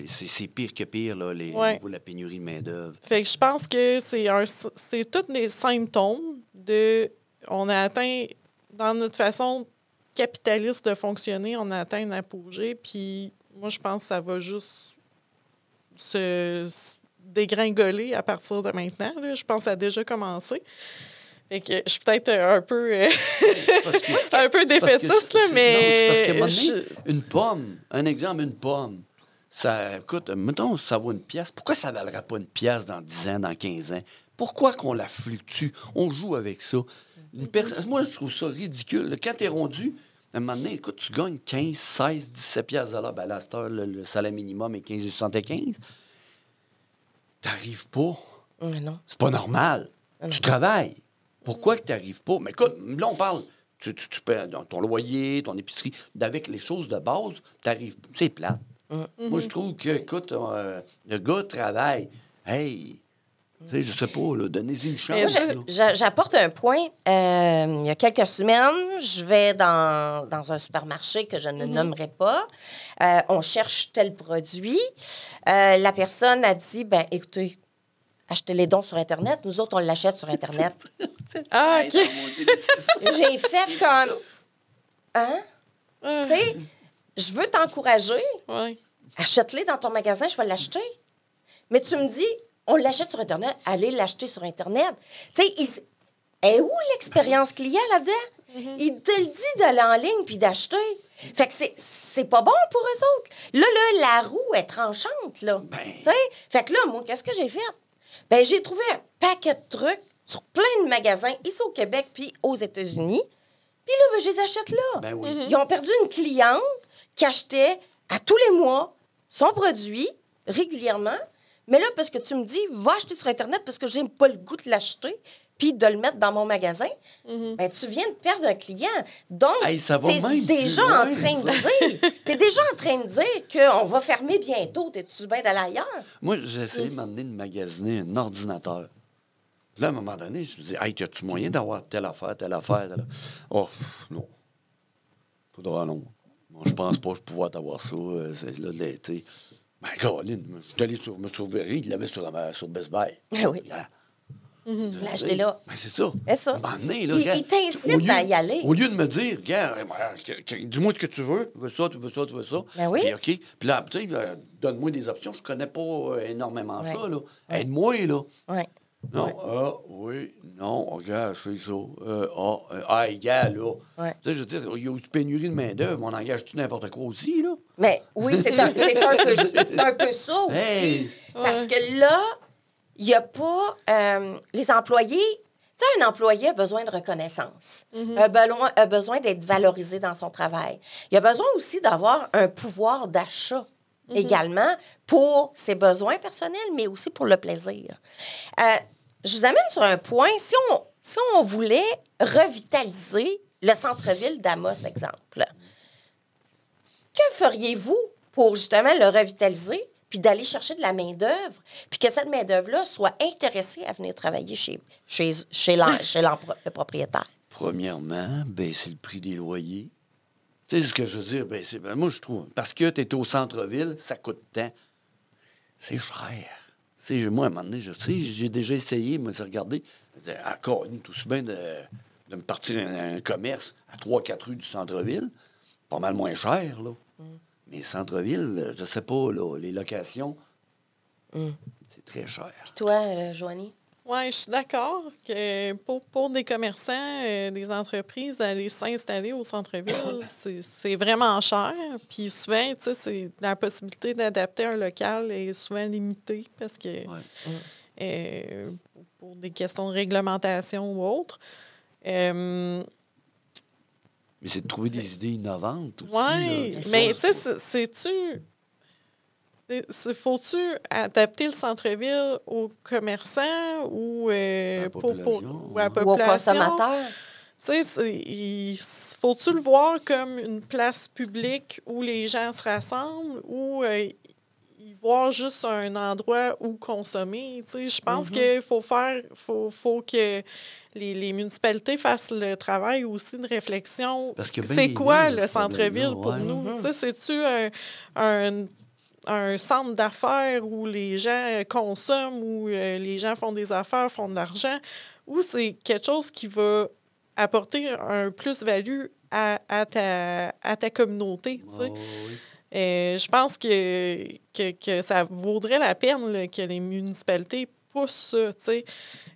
c'est pire que pire, là, la pénurie de main-d'œuvre. Fait que je pense que c'est tous les symptômes de... On a atteint, dans notre façon capitaliste de fonctionner, on a atteint un apogée, puis moi, je pense que ça va juste se dégringoler à partir de maintenant. Là. Je pense que ça a déjà commencé. Fait que je suis peut-être un peu, un peu défaitiste, mais... Non, c'est parce que une pomme, un exemple, une pomme, ça coûte, mettons, ça vaut une pièce. Pourquoi ça ne valera pas une pièce dans 10 ans, dans 15 ans? Pourquoi qu'on la fluctue? On joue avec ça. Moi, je trouve ça ridicule. Quand tu es rendu, à un moment donné, écoute, tu gagnes 15, 16, 17 piastres de l'heure. Ben, à cette heure, le salaire minimum est 15,75. Tu n'arrives pas. Mais non. C'est pas normal. Tu travailles. Pourquoi que tu n'arrives pas? Mais écoute, là, on parle, tu paies ton loyer, ton épicerie, avec les choses de base, tu arrives. C'est plate. Moi, je trouve que, écoute, le gars travaille. Hey, tu sais, je sais pas, là, donnez-y une chance. Moi, j'apporte un point. Il y a quelques semaines, je vais dans un supermarché que je ne nommerai pas. On cherche tel produit. La personne a dit, ben écoutez, achetez les dons sur Internet. Nous autres, on l'achète sur Internet. Ah, OK. J'ai fait comme... Hein? Tu sais, je veux t'encourager. Ouais. achète-les dans ton magasin, je vais l'acheter. Mais tu me dis, on l'achète sur Internet, allez l'acheter sur Internet. Tu sais, est où l'expérience client là-dedans? Il te le dit d'aller en ligne puis d'acheter. Fait que c'est pas bon pour eux autres. Là, la roue est tranchante, là. Tu sais? Fait que là, moi, qu'est-ce que j'ai fait? Ben, j'ai trouvé un paquet de trucs sur plein de magasins, ici au Québec puis aux États-Unis. Puis là, ben, je les achète là. Ben oui. Ils ont perdu une cliente qui achetait à tous les mois son produit régulièrement. Mais là, parce que tu me dis, va acheter sur Internet parce que j'ai pas le goût de l'acheter puis de le mettre dans mon magasin, ben, tu viens de perdre un client. Donc, ça va t'es même déjà plus en loin, train de ça. dire, t'es déjà en train de dire qu'on va fermer bientôt. T'es-tu bien d'aller ailleurs? Moi, j'ai essayé de m'emmener de magasiner un ordinateur. Là, à un moment donné, je me dis, hey, as-tu moyen d'avoir telle affaire, telle affaire, telle affaire? Oh, non. Faudra non. Bon, je pense pas que je pouvoir t'avoir ça. C'est là de l'été. Ben, Caroline, je suis allé me sauver, il l'avait sur Best Buy. Ben oui. Là. Là, achetez là. Ben, c'est ça. C'est ça. À un moment donné, là, Il regarde, t'incite au lieu- à y aller. Au lieu de me dire, regarde, dis-moi ce que tu veux. Tu veux ça, tu veux ça, tu veux ça. Ben oui. Puis, OK. Puis là, tu sais, donne-moi des options. Je connais pas énormément Ouais. ça, là. Aide-moi, là. Oui. Non, oui, non, regarde, c'est ça. Égal, là. Ouais. Tu sais, je veux dire, il y a aussi pénurie de main-d'œuvre. On engage-tu n'importe quoi aussi, là? Mais oui, c'est un peu ça aussi. Hey! Parce que là, il n'y a pas... les employés... Tu sais, un employé a besoin de reconnaissance, a besoin d'être valorisé dans son travail. Il a besoin aussi d'avoir un pouvoir d'achat également pour ses besoins personnels, mais aussi pour le plaisir. Je vous amène sur un point. Si on voulait revitaliser le centre-ville d'Amos, exemple, que feriez-vous pour justement le revitaliser puis d'aller chercher de la main-d'œuvre, puis que cette main-d'œuvre-là soit intéressée à venir travailler chez le propriétaire? Premièrement, baisser le prix des loyers. Tu sais ce que je veux dire? Moi, je trouve, parce que tu es au centre-ville, ça coûte tant. C'est cher. Tu sais, moi, à un moment donné, je sais, j'ai déjà essayé, moi, j'ai regardé, encore, tout aussi bien de me partir un commerce à 3-4 rues du centre-ville, pas mal moins cher, là. Mais centre-ville, je sais pas, là, les locations, c'est très cher. Puis toi, Joanie? Oui, je suis d'accord que pour des commerçants, des entreprises, aller s'installer au centre-ville, c'est vraiment cher. Puis souvent, tu sais, la possibilité d'adapter un local est souvent limitée parce que pour des questions de réglementation ou autre. Mais c'est de trouver des idées innovantes aussi. Oui, là. mais tu sais, faut-tu adapter le centre-ville aux commerçants ou À la population. ou à la Ou aux population? consommateurs? Tu sais, faut-tu le voir comme une place publique où les gens se rassemblent ou y voir juste un endroit où consommer? Tu sais, je pense qu'il faut que les municipalités fassent le travail aussi de réflexion. Parce que ben C'est des quoi lieux, le ce centre-ville problème-là, pour nous? Tu sais, c'est-tu un centre d'affaires où les gens consomment, où les gens font des affaires, font de l'argent, ou c'est quelque chose qui va apporter un plus-value à ta communauté, tu sais? oui. Je pense que ça vaudrait la peine là, que les municipalités poussent ça, tu sais.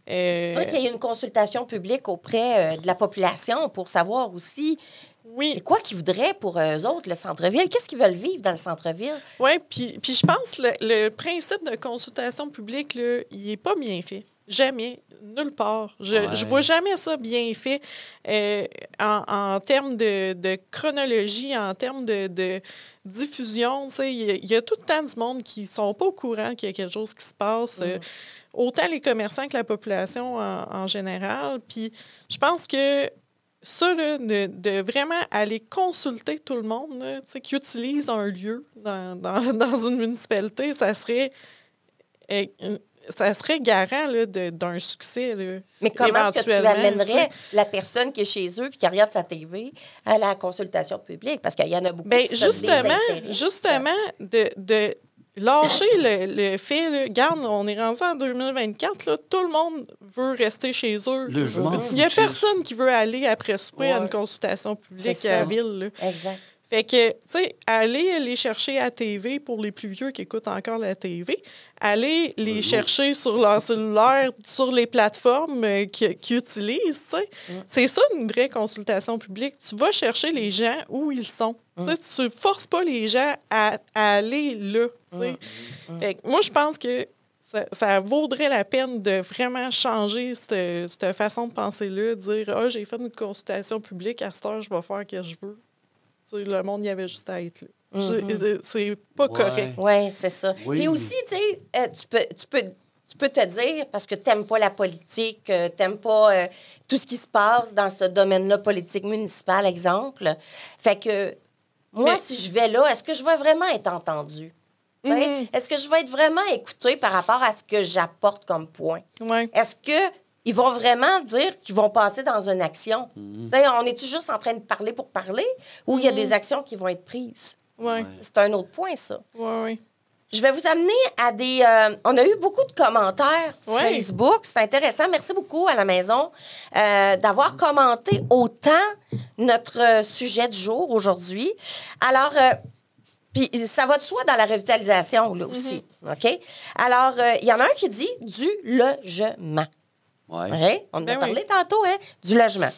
C'est vrai qu'il y a une consultation publique auprès de la population pour savoir aussi Oui. c'est quoi qu'ils voudraient pour eux autres, le centre-ville. Qu'est-ce qu'ils veulent vivre dans le centre-ville? Oui, puis je pense que le principe de consultation publique, là, il n'est pas bien fait. Jamais, nulle part. Je vois jamais ça bien fait en termes de chronologie, en termes de diffusion. Il y a tout le temps du monde qui ne sont pas au courant qu'il y a quelque chose qui se passe. Autant les commerçants que la population en général. Puis je pense que ça, là, de vraiment aller consulter tout le monde là, qui utilise un lieu dans une municipalité, ça serait garant là, d'un succès. Là, Mais comment est-ce que tu éventuellement, amènerais la personne qui est chez eux et qui regarde sa TV à la consultation publique? Parce qu'il y en a beaucoup qui ça les intéresse. Justement, de lâcher le fait, là, regarde, on est rendu en 2024, là, tout le monde veut rester chez eux. Je m'en Il n'y a foutisme. personne qui veut aller après souper à une consultation publique C'est à la ça. ville. Là. Exact. Fait que, tu sais, aller les chercher à TV pour les plus vieux qui écoutent encore la TV, aller les chercher sur leur cellulaire, sur les plateformes qu'ils utilisent, tu sais. C'est ça une vraie consultation publique. Tu vas chercher les gens où ils sont. Tu ne forces pas les gens à aller là, tu sais. Fait que moi, je pense que ça vaudrait la peine de vraiment changer cette façon de penser-là, dire « Ah, j'ai fait une consultation publique, à cette heure, je vais faire ce que je veux. » Tu sais, le monde, il y avait juste à être là. C'est pas correct. Oui, c'est ça. Oui. Puis aussi, tu sais, tu peux te dire, parce que tu n'aimes pas la politique, tu n'aimes pas tout ce qui se passe dans ce domaine-là, politique municipale, exemple. Fait que moi, si je vais là, est-ce que je vais vraiment être entendue? Est-ce que je vais être vraiment écoutée par rapport à ce que j'apporte comme point? Ouais. Est-ce qu'ils vont vraiment dire qu'ils vont passer dans une action? On est-tu juste en train de parler pour parler ou il y a des actions qui vont être prises? Ouais. C'est un autre point, ça. Ouais. Je vais vous amener à des... on a eu beaucoup de commentaires Facebook. C'est intéressant. Merci beaucoup à la maison d'avoir commenté autant notre sujet du jour aujourd'hui. Alors... puis ça va de soi dans la revitalisation, là, aussi. OK? Alors, il y en a un qui dit du logement. Ouais. Ouais? On en a parlé tantôt, hein? Du logement.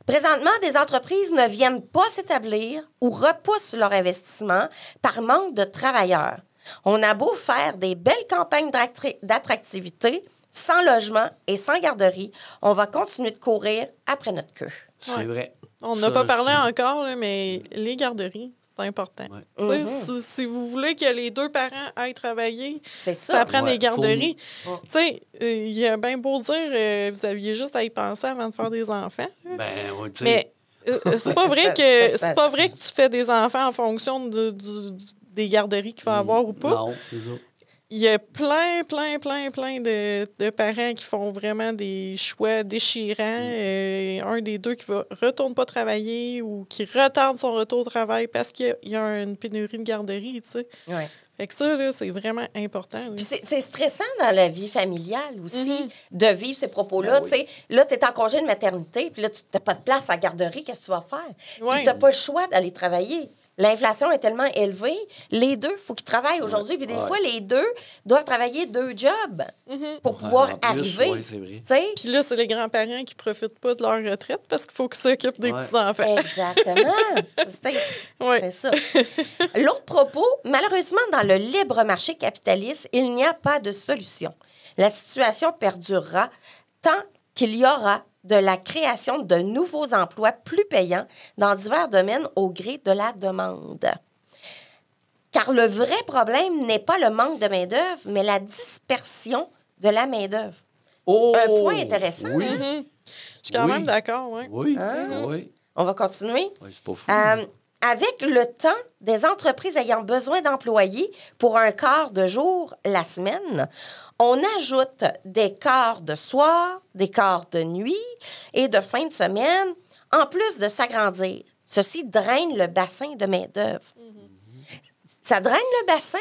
Présentement, des entreprises ne viennent pas s'établir ou repoussent leur investissement par manque de travailleurs. On a beau faire des belles campagnes d'attractivité, sans logement et sans garderie, on va continuer de courir après notre queue. C'est vrai. On n'a pas parlé encore, là, mais les garderies, c'est important. Ouais. Si vous voulez que les deux parents aillent travailler, C'est ça. prend des garderies. faut- Tu sais, il y a bien beau dire, vous aviez juste à y penser avant de faire des enfants. Là. Ben, ouais, tu sais. Mais c'est pas vrai que ça- c'est pas vrai que tu fais des enfants en fonction des garderies qu'il faut avoir ou pas. Non, c'est ça. Il y a plein de parents qui font vraiment des choix déchirants. Un des deux qui ne retourne pas travailler ou qui retarde son retour au travail parce qu'il y a une pénurie de garderie, tu sais. Ouais. Fait que ça, là, c'est vraiment important. Là. Puis c'est stressant dans la vie familiale aussi de vivre ces propos-là. Ben oui. Tu sais, là, tu es en congé de maternité, puis là, tu n'as pas de place à la garderie. Qu'est-ce que tu vas faire? Ouais. Puis tu n'as pas le choix d'aller travailler. L'inflation est tellement élevée. Les deux, il faut qu'ils travaillent aujourd'hui. Puis des fois, les deux doivent travailler 2 jobs pour pouvoir En plus, arriver. ouais, c'est vrai. Tu sais? Puis là, c'est les grands-parents qui profitent pas de leur retraite parce qu'il faut qu'ils s'occupent des Ouais. petits-enfants. Exactement. Ouais. C'est ça. L'autre propos, malheureusement, dans le libre marché capitaliste, il n'y a pas de solution. La situation perdurera tant qu'il y aura de la création de nouveaux emplois plus payants dans divers domaines au gré de la demande. Car le vrai problème n'est pas le manque de main-d'œuvre, mais la dispersion de la main-d'œuvre. Oh! Un point intéressant. Oui, Hein? Je suis quand Oui. même d'accord, oui. oui, Hein? oui. On va continuer. Ouais, c'est pas fou. Avec le temps, des entreprises ayant besoin d'employés pour un quart de jour la semaine, on ajoute des quarts de soir, des quarts de nuit et de fin de semaine, en plus de s'agrandir. Ceci draine le bassin de main-d'œuvre. Ça draine le bassin,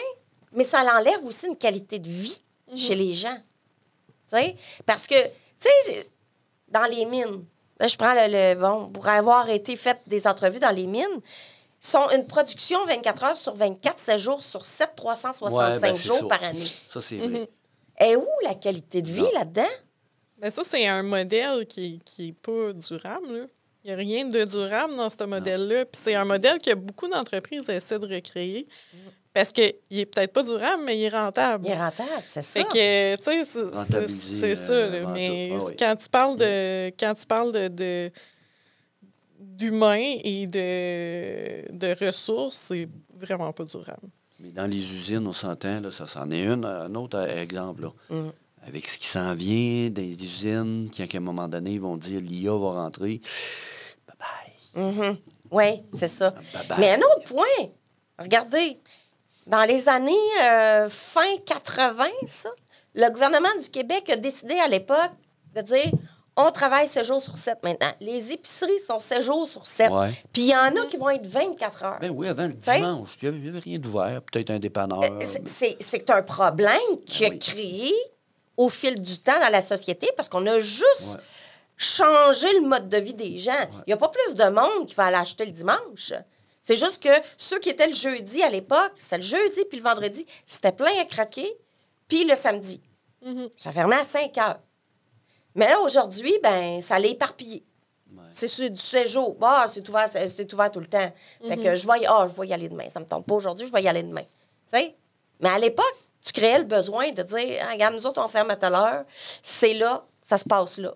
mais ça l'enlève aussi une qualité de vie chez les gens. Tu sais? Parce que, tu sais, dans les mines, là, je prends bon, pour avoir été fait des entrevues dans les mines, sont une production 24 heures sur 24, 7 jours sur 7, 365 Ouais, ben, c'est jours ça. par année. Ça, c'est vrai. Et où la qualité de vie Non. là-dedans? Mais ça, c'est un modèle qui est pas durable. Là. Il n'y a rien de durable dans ce modèle-là. Puis c'est un modèle que beaucoup d'entreprises essaient de recréer. Parce qu'il n'est peut-être pas durable, mais il est rentable. Il est rentable, c'est ça. Fait que, tu sais, Rentabiliser, c'est ça. Là. en Mais tout. Ah oui. quand tu parles d'humains et de ressources, c'est vraiment pas durable. Mais dans les usines, on s'entend, là, ça c'en est un autre exemple. Là. Avec ce qui s'en vient des usines, qui, à un moment donné, ils vont dire l'IA va rentrer. Bye-bye. Oui, c'est ça. Bye-bye. Mais un autre point, regardez, dans les années fin 80, ça, le gouvernement du Québec a décidé à l'époque de dire on travaille 7 jours sur 7 maintenant. Les épiceries sont 7 jours sur 7. Ouais. Puis il y en a qui vont être 24 heures. Ben oui, avant le T'sais? dimanche, il n'y avait rien d'ouvert. Peut-être un dépanneur. C'est un problème qui a Oui. créé au fil du temps dans la société parce qu'on a juste Ouais. changé le mode de vie des gens. Il n'y a pas plus de monde qui va aller acheter le dimanche. C'est juste que ceux qui étaient le jeudi à l'époque, c'était le jeudi puis le vendredi, c'était plein à craquer, puis le samedi. Ça fermait à 5 heures. Mais là, aujourd'hui, ben ça allait éparpiller. Ouais. C'est du séjour. Ah, c'est ouvert tout le temps. Fait que je vais y aller demain. Ça me tente pas aujourd'hui, je vais y aller demain. Tu sais? Mais à l'époque, tu créais le besoin de dire, ah, regarde, nous autres, on ferme à telle heure. C'est là, ça se passe là.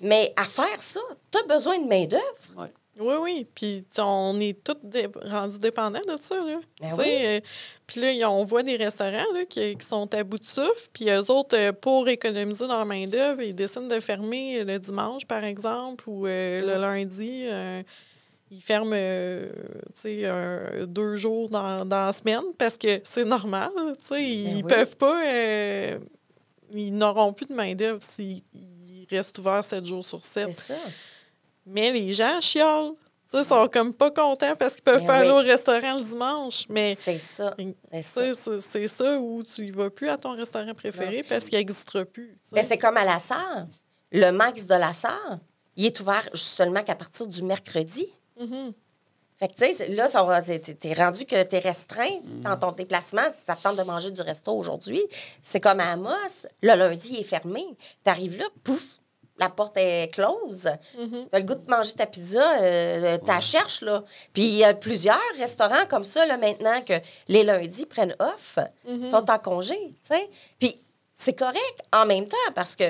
Mais à faire ça, tu as besoin de main-d'œuvre. Ouais. Oui. Puis on est tous rendus dépendants de ça. Là. Ben Tu sais, puis là, on voit des restaurants là, qui sont à bout de souffle. Puis eux autres, pour économiser leur main-d'œuvre, ils décident de fermer le dimanche, par exemple, ou le lundi. Ils ferment 2 jours dans la semaine parce que c'est normal. Ils peuvent pas. Ils n'auront plus de main-d'œuvre s'ils restent ouverts 7 jours sur 7. C'est ça. Mais les gens chiolent. Ils sont comme pas contents parce qu'ils peuvent pas aller au restaurant le dimanche. Mais c'est ça. c'est ça où tu ne vas plus à ton restaurant préféré parce qu'il n'existera plus. Mais c'est comme à la Sarre. Le Max de la Sarre, il est ouvert seulement qu'à partir du mercredi. Fait que, tu sais, là, t'es rendu que t'es restreint dans ton déplacement. Si ça te tente de manger du resto aujourd'hui, c'est comme à Amos. Le lundi, il est fermé. T'arrives là, pouf, la porte est close. T'as le goût de manger ta pizza, t'as cherches, là. Puis il y a plusieurs restaurants comme ça, là, maintenant, que les lundis prennent off, sont en congé, tu sais. Puis c'est correct en même temps parce que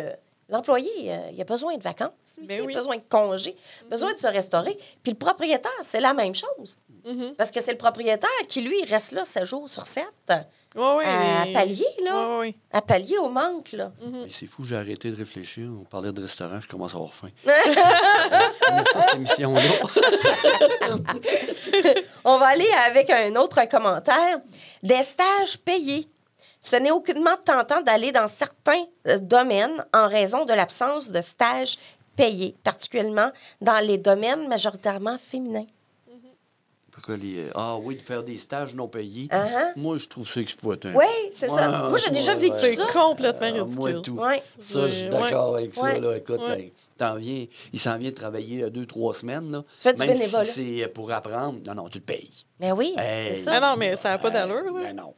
l'employé, il a besoin de vacances, il a besoin de congés, besoin de se restaurer. Puis le propriétaire, c'est la même chose. Parce que c'est le propriétaire qui, lui, il reste là 7 jours sur 7 à pallier, là. À pallier au manque, là. Mais c'est fou, j'ai arrêté de réfléchir. On parlait de restaurant, je commence à avoir faim. Ça, cette émission-là. On va aller avec un autre commentaire. Des stages payés. Ce n'est aucunement tentant d'aller dans certains domaines en raison de l'absence de stages payés, particulièrement dans les domaines majoritairement féminins. Pourquoi de faire des stages non payés. Moi, je trouve ça exploitant. Oui, c'est ça. Moi, j'ai déjà vécu c'est ça. C'est complètement ridicule. Moi, tout. Ouais. Ça, je suis d'accord avec ça. Là. Écoute, Ouais. il s'en vient travailler 2-3 semaines. Là. Tu fais du Même bénévolat. si c'est pour apprendre, non, tu le payes. Mais oui, Hey. c'est ça. Mais non, mais ça n'a pas d'allure. Là. Ben non.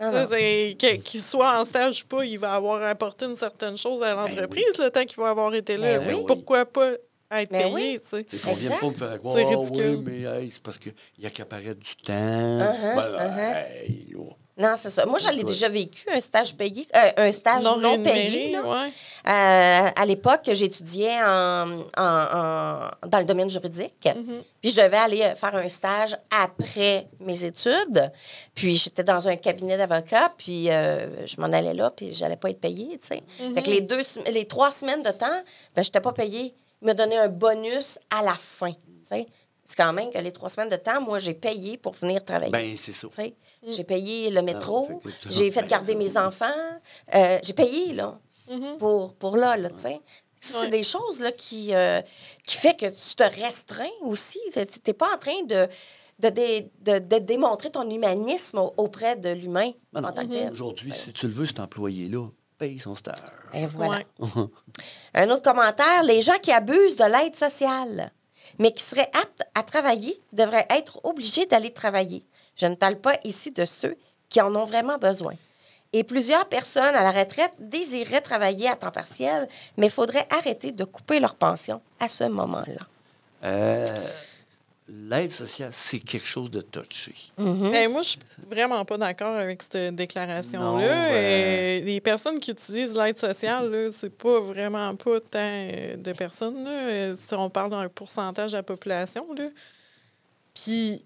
Qu'il soit en stage ou pas, il va avoir apporté une certaine chose à l'entreprise le temps qu'il va avoir été là. Ben oui. Pourquoi pas être Ben payé? Tu sais. C'est qu'on vient pas me faire croire, C'est ridicule. oui, mais c'est parce qu'il accaparait du temps. Hey, là. Non, c'est ça. Moi, j'en ai déjà vécu, un stage payé, un stage non payé. rémunéré, Là. ouais. À l'époque, j'étudiais dans le domaine juridique. Puis je devais aller faire un stage après mes études. Puis j'étais dans un cabinet d'avocats, puis je m'en allais là, puis j'allais pas être payée, tu sais. Fait que les 3 semaines de temps, ben, je n'étais pas payée. Ils me donnaient un bonus à la fin, tu sais. C'est quand même que les 3 semaines de temps, moi, j'ai payé pour venir travailler. Ben, c'est ça. T'sais, j'ai payé le métro, fait que j'ai fait garder mes enfants. J'ai payé, là, pour là, tu sais. C'est des choses, là, qui fait que tu te restreins aussi. Tu n'es pas en train de démontrer ton humanisme auprès de l'humain Ben non. en tant que tel. Aujourd'hui, si tu le veux, cet employé-là, paye son stage. Et voilà. Ouais. Un autre commentaire, les gens qui abusent de l'aide sociale, mais qui seraient aptes à travailler, devraient être obligés d'aller travailler. Je ne parle pas ici de ceux qui en ont vraiment besoin. Et plusieurs personnes à la retraite désireraient travailler à temps partiel, mais il faudrait arrêter de couper leur pension à ce moment-là. L'aide sociale, c'est quelque chose de touché. Ben, moi, je suis vraiment pas d'accord avec cette déclaration-là. Non, ben- Les personnes qui utilisent l'aide sociale, là, c'est pas vraiment pas tant de personnes. Là. Si on parle d'un pourcentage de la population, là. Puis,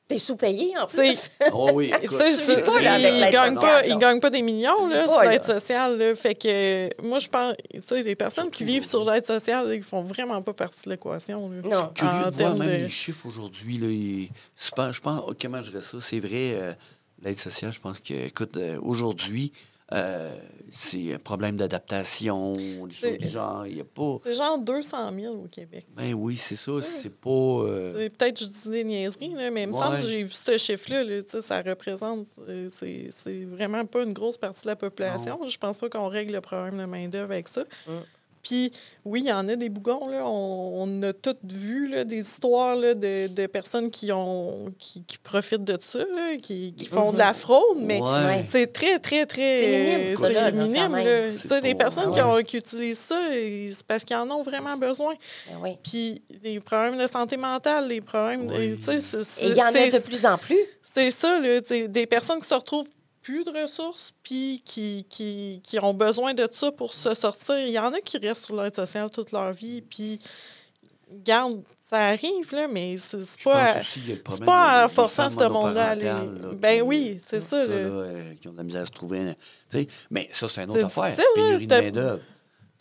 T'es sous-payé, en C'est- plus. Oh oui, écoute, vis pas, là, avec l'aide sociale, ils là. gagnent pas des millions Tu vis là, pas, sur là. l'aide sociale. Là. Fait que moi, je pense, tu sais, les personnes qui vivent sur l'aide sociale, là, ils font vraiment pas partie de l'équation. Là. Non. curieux En de voir termes même de- les chiffres aujourd'hui. Là, je pense, comment je dirais ça? C'est vrai, l'aide sociale, je pense que, écoute, aujourd'hui, c'est un problème d'adaptation, des choses du genre. Il n'y a pas. C'est genre 200 000 au Québec. Ben oui, c'est ça. C'est pas. Peut-être que je dis des niaiseries, là, mais il me semble que j'ai vu ce chiffre-là. Là, tu sais, ça représente. C'est vraiment pas une grosse partie de la population. Je pense pas qu'on règle le problème de main-d'œuvre avec ça. Puis, oui, il y en a des bougons, là. On a toutes vu là, des histoires là, de personnes qui profitent de ça, là, qui font de la fraude, mais Ouais. c'est très, très, très... C'est minime, ça, c'est là, minime, quand même. là. C'est Tu sais, les pas- personnes qui utilisent ça, c'est parce qu'ils en ont vraiment besoin. Ben oui. Puis, les problèmes de santé mentale, les problèmes... Oui. Tu sais, Et il y en a de plus en plus. c'est ça, là, des personnes qui se retrouvent plus de ressources puis qui ont besoin de ça pour se sortir. Il y en a qui restent sur l'aide sociale toute leur vie, puis garde, ça arrive, là, mais c'est Je pas... pense aussi qu'il y a le problème pas en des forçant femmes ce monde-là à aller- monoparentales, là, Ben qui- oui, c'est ça, là. qui ont de la misère à se trouver. Tu sais, mais ça, c'est une autre C'est affaire. difficile, là, Pénurie de t'as- main-d'œuvre.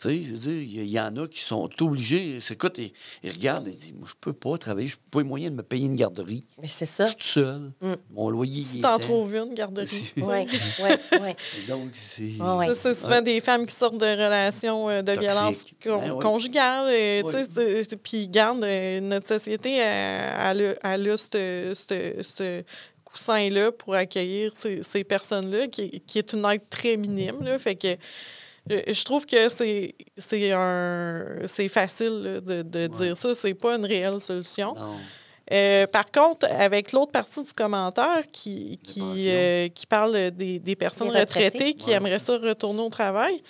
Tu sais, je veux dire, il y en a qui sont obligés. Écoute, ils regardent et disent, moi, je peux pas travailler, je n'ai pas les moyens de me payer une garderie. Mais c'est ça. Je suis tout seul. Mon loyer, Si il est t'en temps. trouves une, garderie. Oui, oui, oui. Et donc, c'est... Ouais. Ça, c'est souvent des femmes qui sortent de relations de Toxiques. violence Ben oui. conjugale. Oui. Tu sais, puis, garde, notre société, elle a ce coussin-là pour accueillir ces personnes-là, qui est une aide très minime. Là, fait que je trouve que c'est facile là, de dire ça. C'est pas une réelle solution. Non. Par contre, avec l'autre partie du commentaire qui parle des personnes Les retraités. retraitées qui Ouais. aimeraient ça retourner au travail,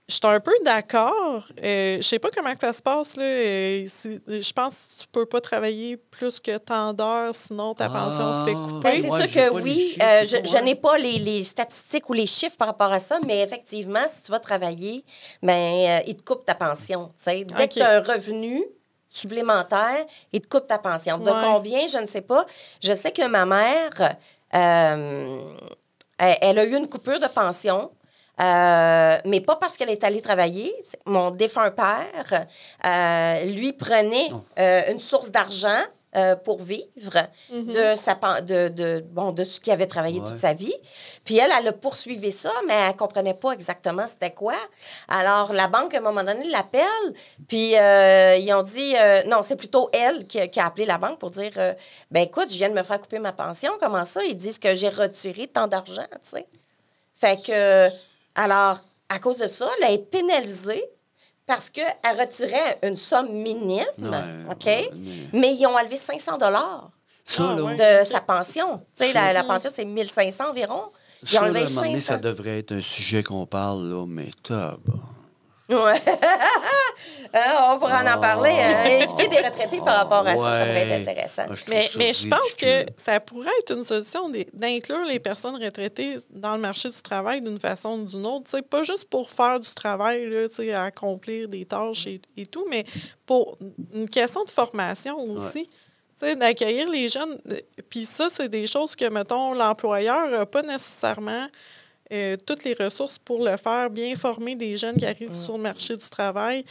je suis un peu d'accord. Je sais pas comment que ça se passe. Là. Je pense que tu peux pas travailler plus que tant d'heures, sinon ta pension se fait couper. Ben, c'est Ouais, sûr j'ai que pas les oui. chiffres, Je c'est je pas, n'ai pas les statistiques ou les chiffres par rapport à ça, mais effectivement, si tu vas travailler, ben, ils te coupent ta pension. Tu sais. Dès OK. que tu as un revenu supplémentaire, ils te coupent ta pension. De Ouais. combien, je ne sais pas. Je sais que ma mère, elle a eu une coupure de pension. Mais pas parce qu'elle est allée travailler. Mon défunt père, lui, prenait une source d'argent pour vivre de ce qu'il avait travaillé toute sa vie. Puis elle a poursuivi ça, mais elle ne comprenait pas exactement c'était quoi. Alors, la banque, à un moment donné, l'appelle, puis ils ont dit... non, c'est plutôt elle qui a appelé la banque pour dire ben écoute, je viens de me faire couper ma pension. Comment ça? Ils disent que j'ai retiré tant d'argent, tu sais. Fait que... Alors, à cause de ça, elle est pénalisée parce qu'elle retirait une somme minime, OK? Mais ils ont enlevé 500 $ Ça, là, ouais. de sa pension. Tu sais, la pension, c'est 1 500 environ. Ils ont ça, là, enlevé à un moment donné, 500. ça devrait être un sujet qu'on parle, là, mais Ouais. On pourra en parler. Éviter des retraités par rapport à ça, ça pourrait être intéressant. Ah, je trouve Mais ça je pense que ridicule. ça pourrait être une solution d'inclure les personnes retraitées dans le marché du travail d'une façon ou d'une autre. Tu sais, pas juste pour faire du travail, là, tu sais, accomplir des tâches et tout, mais pour une question de formation aussi. Tu sais, d'accueillir les jeunes. Puis ça, c'est des choses que, mettons, l'employeur n'a pas nécessairement toutes les ressources pour le faire, bien former des jeunes qui arrivent sur le marché du travail.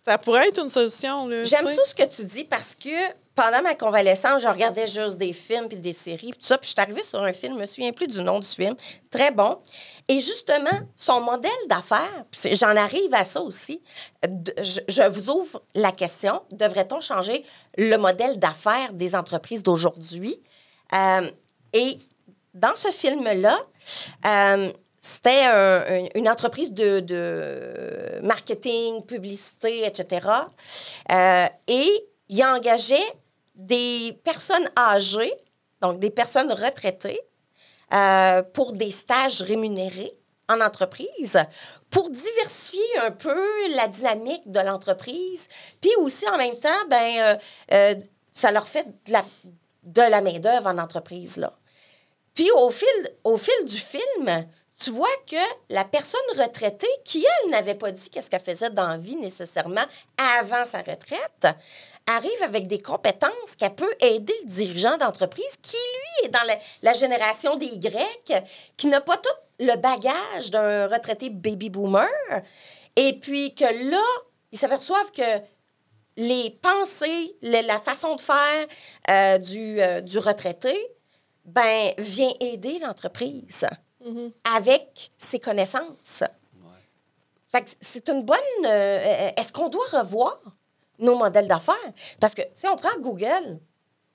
Ça pourrait être une solution. Là, J'aime tu sais. ça ce que tu dis parce que pendant ma convalescence, je regardais juste des films puis des séries puis tout ça. Puis je suis arrivée sur un film, je me souviens plus du nom du film, très bon. Et justement, son modèle d'affaires, puis j'en arrive à ça aussi. Je vous ouvre la question, devrait-on changer le modèle d'affaires des entreprises d'aujourd'hui? Et dans ce film-là, c'était une entreprise de marketing, publicité, etc. Et il engageait des personnes âgées, donc des personnes retraitées, pour des stages rémunérés en entreprise, pour diversifier un peu la dynamique de l'entreprise. Puis aussi, en même temps, ça leur fait de la main-d'œuvre en entreprise, là. Puis au fil du film, tu vois que la personne retraitée, qui, elle, n'avait pas dit qu'est-ce qu'elle faisait dans la vie nécessairement avant sa retraite, arrive avec des compétences qu'elle peut aider le dirigeant d'entreprise qui, lui, est dans la génération des Y, qui n'a pas tout le bagage d'un retraité baby-boomer. Et puis que là, ils s'aperçoivent que les pensées, la façon de faire du retraité, ben, vient aider l'entreprise avec ses connaissances. Fait que c'est une bonne... est-ce qu'on doit revoir nos modèles d'affaires? Parce que, si on prend Google,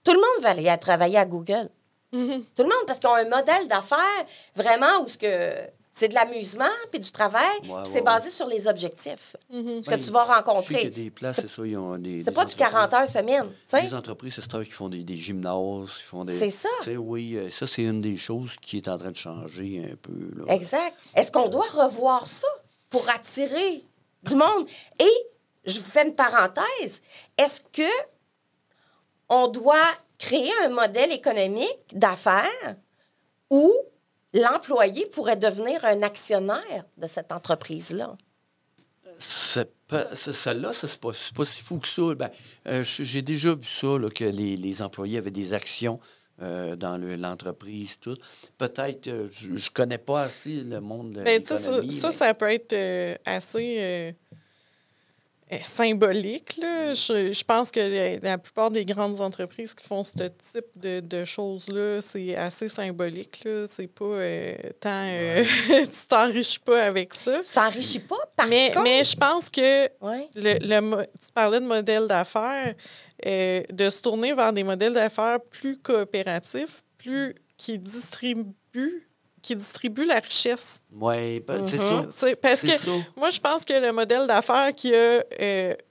tout le monde va aller travailler à Google. Tout le monde, parce qu'ils ont un modèle d'affaires vraiment où C'est de l'amusement, puis du travail, puis c'est basé sur les objectifs. Ce que tu vas rencontrer. Je sais qu'il y a des places, c'est ça, ils ont des... C'est pas du 40 heures semaine, tu sais. Les entreprises, c'est ça, qui font des gymnases, ils font des... C'est ça. Tu sais, oui, ça, c'est une des choses qui est en train de changer un peu, là. Exact. Est-ce qu'on doit revoir ça pour attirer du monde? Et, je vous fais une parenthèse, est-ce que on doit créer un modèle économique d'affaires où l'employé pourrait devenir un actionnaire de cette entreprise-là? Celle-là, c'est pas si fou que ça. Ben, j'ai déjà vu ça, là, que les employés avaient des actions dans l'entreprise, tout. Peut-être, je connais pas assez le monde de l'économie. Ça peut être assez... symbolique, là. Je pense que la plupart des grandes entreprises qui font ce type de choses-là, c'est assez symbolique, là. C'est pas tant... tu t'enrichis pas avec ça. Tu t'enrichis pas, par contre? Mais je pense que Ouais. tu parlais de modèle d'affaires, de se tourner vers des modèles d'affaires plus coopératifs, qui distribuent la richesse. Oui, c'est ça. Parce C'est que ça. moi, je pense que le modèle d'affaires qui a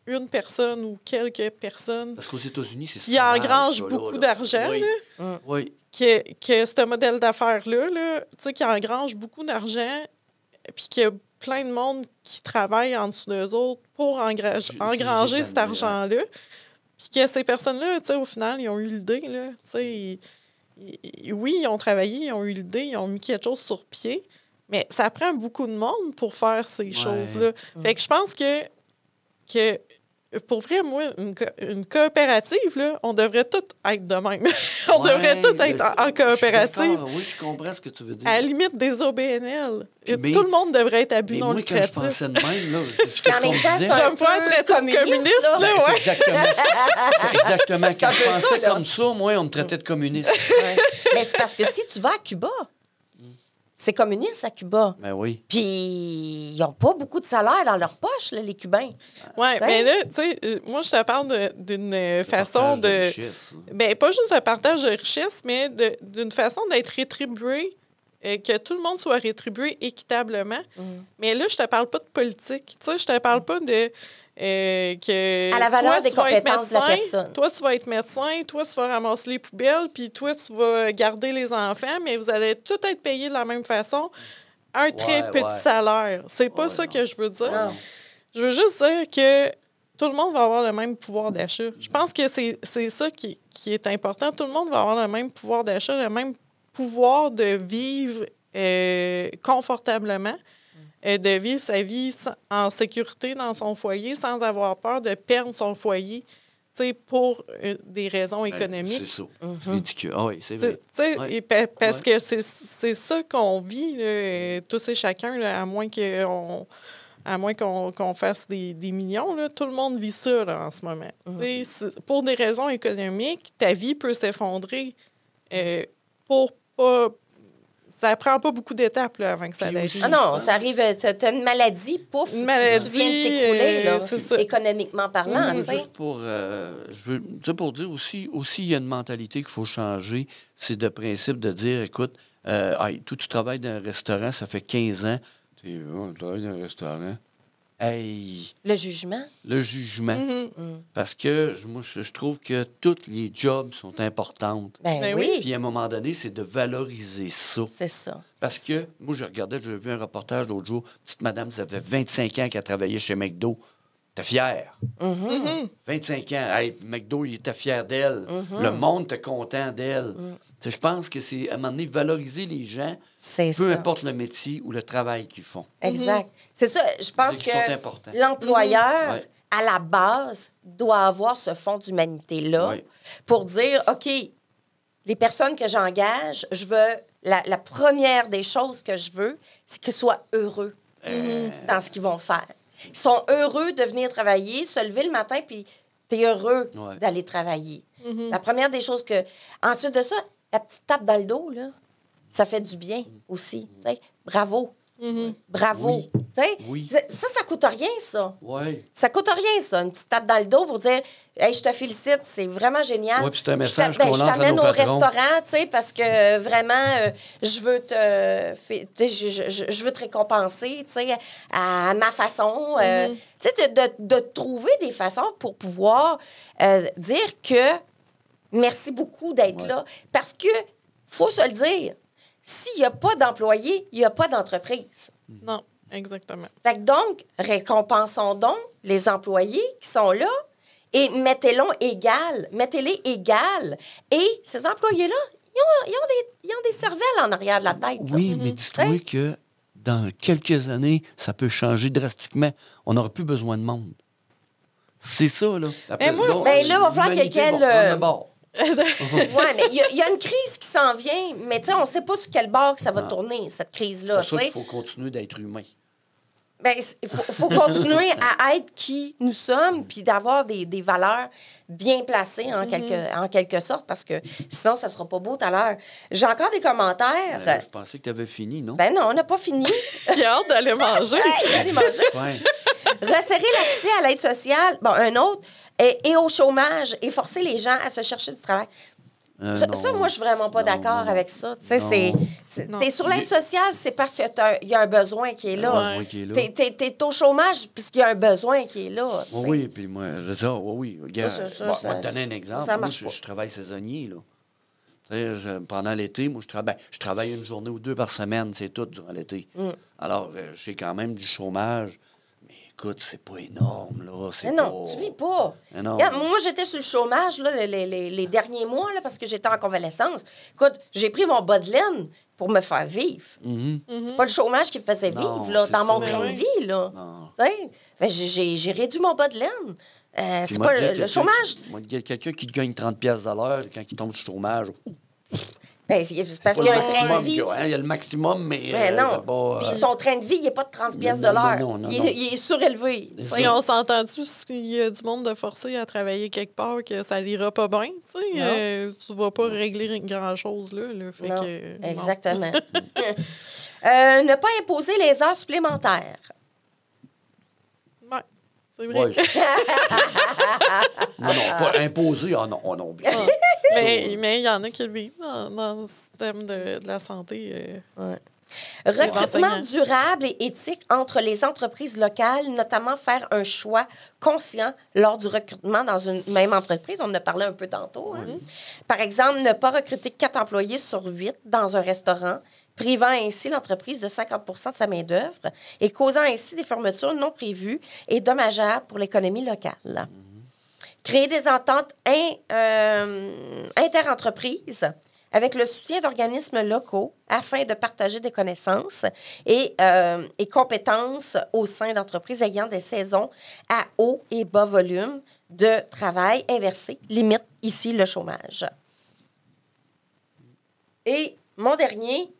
une personne ou quelques personnes Parce qu'aux États-Unis, c'est ça. qui engrange beaucoup d'argent, Oui. là, Oui. que ce modèle d'affaires-là, là, tu sais, qui engrange beaucoup d'argent, puis qu'il y a plein de monde qui travaille en dessous d'eux autres pour engranger cet argent-là, puis que ces personnes-là, tu sais, au final, ils ont eu l'idée, là, tu sais, oui, ils ont travaillé, ils ont eu l'idée, ils ont mis quelque chose sur pied, mais ça prend beaucoup de monde pour faire ces choses-là. Fait que je pense que pour vrai, moi, une coopérative, là, on devrait tous être de même. On devrait tous être en coopérative. Oui, je comprends ce que tu veux dire. À la limite des OBNL. Mais, tout le monde devrait être à but mais non moi, quand lucratif. je pensais de même, là, En même temps, c'est un J'aime pas peu être communiste, là, Ben, ouais. c'est exactement. Quand je peu pensais ça, là. comme ça, moi, on me traitait de communiste. Ouais. Mais c'est parce que si tu vas à Cuba, c'est communiste à Cuba. Ben oui. Puis, ils n'ont pas beaucoup de salaire dans leur poche, là, les Cubains. Oui, T'sais? mais là, tu sais, moi, je te parle d'une façon Partage de. richesse, hein. Ben, pas juste un partage de richesse, mais d'une façon d'être rétribué, que tout le monde soit rétribué équitablement. Mais là, je te parle pas de politique. Tu sais, je te parle pas de. Que À la valeur toi, des tu vas être compétences de la médecin, personne. Toi, tu vas être médecin, toi, tu vas ramasser les poubelles, puis toi, tu vas garder les enfants, mais vous allez tout être payés de la même façon. Un très petit salaire. C'est pas ça que je veux dire. Non. Je veux juste dire que tout le monde va avoir le même pouvoir d'achat. Je pense que c'est ça qui est important. Tout le monde va avoir le même pouvoir d'achat, le même pouvoir de vivre confortablement, de vivre sa vie en sécurité dans son foyer sans avoir peur de perdre son foyer, pour des raisons économiques. C'est ça. C'est ridicule. Ah oui, c'est vrai. Ouais. Parce que c'est ça qu'on vit, là, tous et chacun, là, à moins qu'on fasse des millions, là, tout le monde vit ça là, en ce moment. Pour des raisons économiques, ta vie peut s'effondrer pour pas... Ça prend pas beaucoup d'étapes là, avant que ça arrive. Ah non, tu arrives, tu as une maladie, pouf, tu viens de t'écrouler, là, c'est ça. économiquement parlant. tu sais. Juste pour, pour dire aussi, il y a une mentalité qu'il faut changer. C'est de principe de dire, écoute, hey, toi, tu travailles dans un restaurant, ça fait 15 ans. Tu travailles dans un restaurant. Hey, Le jugement. le jugement. Parce que moi, je trouve que tous les jobs sont importants. Ben oui. oui, Puis à un moment donné, c'est de valoriser ça. c'est ça. Parce que, moi, j'ai vu un reportage l'autre jour, petite madame, ça fait 25 ans qu'elle travaillait chez McDo. T'es fière. 25 ans. Hey, McDo, il était fier d'elle. Le monde était content d'elle. Je pense que c'est, à un moment donné, valoriser les gens, C'est peu ça. importe le métier ou le travail qu'ils font. Exact. C'est ça, je pense qu'ils sont que importants. l'employeur, Ouais. à la base, doit avoir ce fonds d'humanité-là Ouais. pour dire, OK, les personnes que j'engage, je veux, la première des choses que je veux, c'est qu'ils soient heureux dans ce qu'ils vont faire. Ils sont heureux de venir travailler, se lever le matin, puis tu es heureux Ouais. d'aller travailler. La première des choses que... Ensuite de ça, la petite tape dans le dos, là, ça fait du bien aussi. T'sais. Bravo. Bravo. Oui. Tu sais, Oui. ça coûte rien, ça. Oui. Ça coûte rien, ça. Une petite tape dans le dos pour dire hey, je te félicite, c'est vraiment génial. Oui, puis c'est un message qu'on je lance à t'amène nos au patrons. restaurant, tu sais, parce que vraiment, je veux je veux te récompenser, tu sais, à ma façon. Tu sais, de trouver des façons pour pouvoir dire que merci beaucoup d'être là. Parce que, faut se le dire, s'il n'y a pas d'employés, il n'y a pas d'entreprise. Non, exactement. Fait que donc, récompensons donc les employés qui sont là et mettez-les égales. Et ces employés-là, ils ont des cervelles en arrière de la tête. là. Oui, mais dis-toi que dans quelques années, ça peut changer drastiquement. On n'aura plus besoin de monde. C'est ça, là. Mais moi, là, il va falloir l'humanité qu'elle, va prendre le bord. Oui, mais il y a une crise qui s'en vient, mais tu sais, on ne sait pas sur quel bord que ça va tourner, cette crise-là. C'est pour ça tu qu'il sais. faut continuer d'être humain. Ben, il faut continuer à être qui nous sommes, puis d'avoir des valeurs bien placées en quelque sorte, parce que sinon, ça ne sera pas beau tout à l'heure. J'ai encore des commentaires. Ben là, je pensais que tu avais fini, non? Ben non, on n'a pas fini. J'ai hâte d'aller manger. Hey, allez manger. Fin. Resserrer l'accès à l'aide sociale, bon, un autre, et au chômage, et forcer les gens à se chercher du travail. Ça, moi, je suis vraiment pas d'accord avec ça. Tu sais, t'es sur l'aide sociale, c'est parce qu'il y a un besoin qui est là. Un besoin qui est là. T'es au chômage puisqu'il y a un besoin qui est là. tu sais. Oui, puis moi, je dis, oui, regarde. Ça, Bon, ça, moi, te donner un exemple. ça Moi, marche pas. je travaille saisonnier, là. Tu sais, pendant l'été, moi, je travaille une journée ou deux par semaine, c'est tout, durant l'été. Alors, j'ai quand même du chômage. Mais écoute, c'est pas énorme, là. Mais non, tu vis pas. Mais non. Regarde, moi, j'étais sur le chômage là, les derniers mois là, parce que j'étais en convalescence. Écoute, j'ai pris mon bas de laine pour me faire vivre. C'est pas le chômage qui me faisait Non, vivre là, c'est dans mon ça. train de vie. Là. Non. Tu sais? Fait que j'ai réduit mon bas de laine. Puis C'est moi, pas dire le chômage. Moi, il y a quelqu'un qui gagne 30 pièces à l'heure quand il tombe du chômage. Ben, c'est parce Pas qu'il y le a un train de maximum, vie. il y a le maximum, mais Mais non. c'est pas... Puis son train de vie, il n'est pas de 30 pièces de non, l'heure. non, Il est surélevé. tu sais. Et on s'entend-tu qu'il y a du monde de forcé à travailler quelque part que ça l'ira pas bien? Tu vas pas régler grand-chose là. Fait Non, que, non. exactement. Ne pas imposer les heures supplémentaires. Ouais, c'est vrai. Ouais. Non, pas imposé. Ah non, bien. Mais il y en a qui le vivent dans le système de la santé. Recrutement enseignants. durable et éthique entre les entreprises locales, notamment faire un choix conscient lors du recrutement dans une même entreprise. On en a parlé un peu tantôt. Hein? Par exemple, ne pas recruter 4 employés sur 8 dans un restaurant, privant ainsi l'entreprise de 50 de sa main-d'œuvre et causant ainsi des fermetures non prévues et dommageables pour l'économie locale. Créer des ententes interentreprises avec le soutien d'organismes locaux afin de partager des connaissances et compétences au sein d'entreprises ayant des saisons à haut et bas volume de travail inversé, limite ici le chômage. Et mon dernier,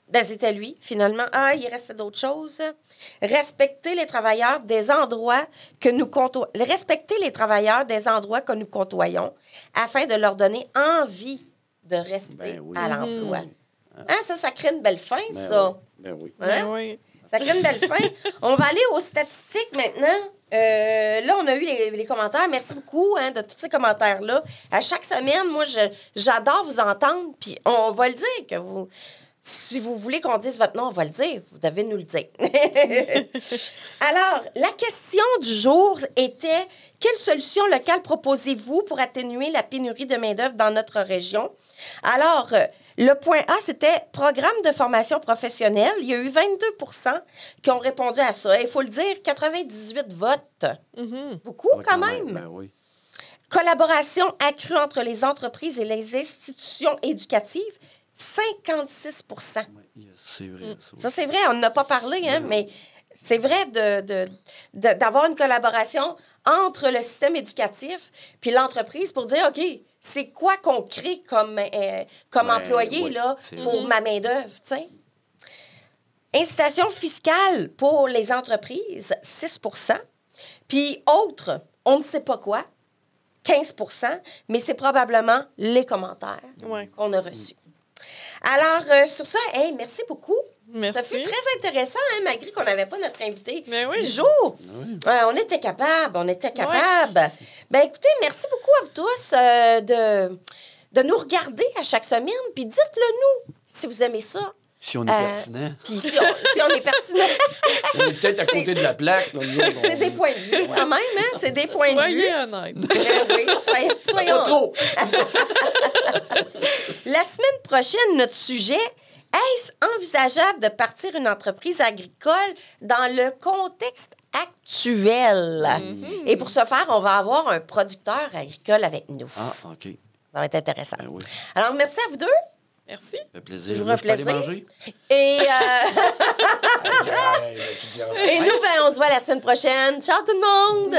ben c'était lui, finalement. Ah, il restait d'autres choses. Respecter les travailleurs des endroits que nous côtoyons afin de leur donner envie de rester à l'emploi. Hein, ça crée une belle fin, ça. Ben oui. Hein? Oui. Ça crée une belle fin. On va aller aux statistiques maintenant. Là, on a eu les commentaires. Merci beaucoup de tous ces commentaires-là. À chaque semaine, moi, j'adore vous entendre. Puis on va le dire que vous... Si vous voulez qu'on dise votre nom, on va le dire. Vous devez nous le dire. Alors, la question du jour était « Quelle solution locale proposez-vous pour atténuer la pénurie de main-d'œuvre dans notre région? » Alors, le point A, c'était « Programme de formation professionnelle ». Il y a eu 22 qui ont répondu à ça. Il faut le dire, 98 votes. Beaucoup, quand même. Ben oui. Collaboration accrue entre les entreprises et les institutions éducatives. 56 C'est vrai. Ça, c'est vrai, on n'en a pas parlé, hein, mais c'est vrai d'avoir une collaboration entre le système éducatif puis l'entreprise pour dire, OK, c'est quoi qu'on crée comme employé là, pour ma main-d'œuvre, tu sais? Incitation fiscale pour les entreprises, 6 puis autres, on ne sait pas quoi, 15 mais c'est probablement les commentaires qu'on a reçus. Alors, sur ça, hey, merci beaucoup. Merci. Ça fut très intéressant, hein, malgré qu'on n'avait pas notre invité oui. du jour. Oui. On était capable. Ben écoutez, merci beaucoup à vous tous de nous regarder à chaque semaine, puis dites-le nous si vous aimez ça. Si on est pertinent. Puis si on est pertinent. On est peut-être à côté de la plaque. Là, C'est des points de vue, quand même, hein? C'est des points de vue. Soyez honnête. Oui, soyons Pas trop. La semaine prochaine, notre sujet, est-ce envisageable de partir une entreprise agricole dans le contexte actuel? Et pour ce faire, on va avoir un producteur agricole avec nous. Ah, OK. Ça va être intéressant. Ben oui. Alors, merci à vous deux. Merci. Ça fait plaisir. Toujours Moi, un je peux aller plaisir. manger? Et, et nous, ben, on se voit la semaine prochaine. Ciao tout le monde!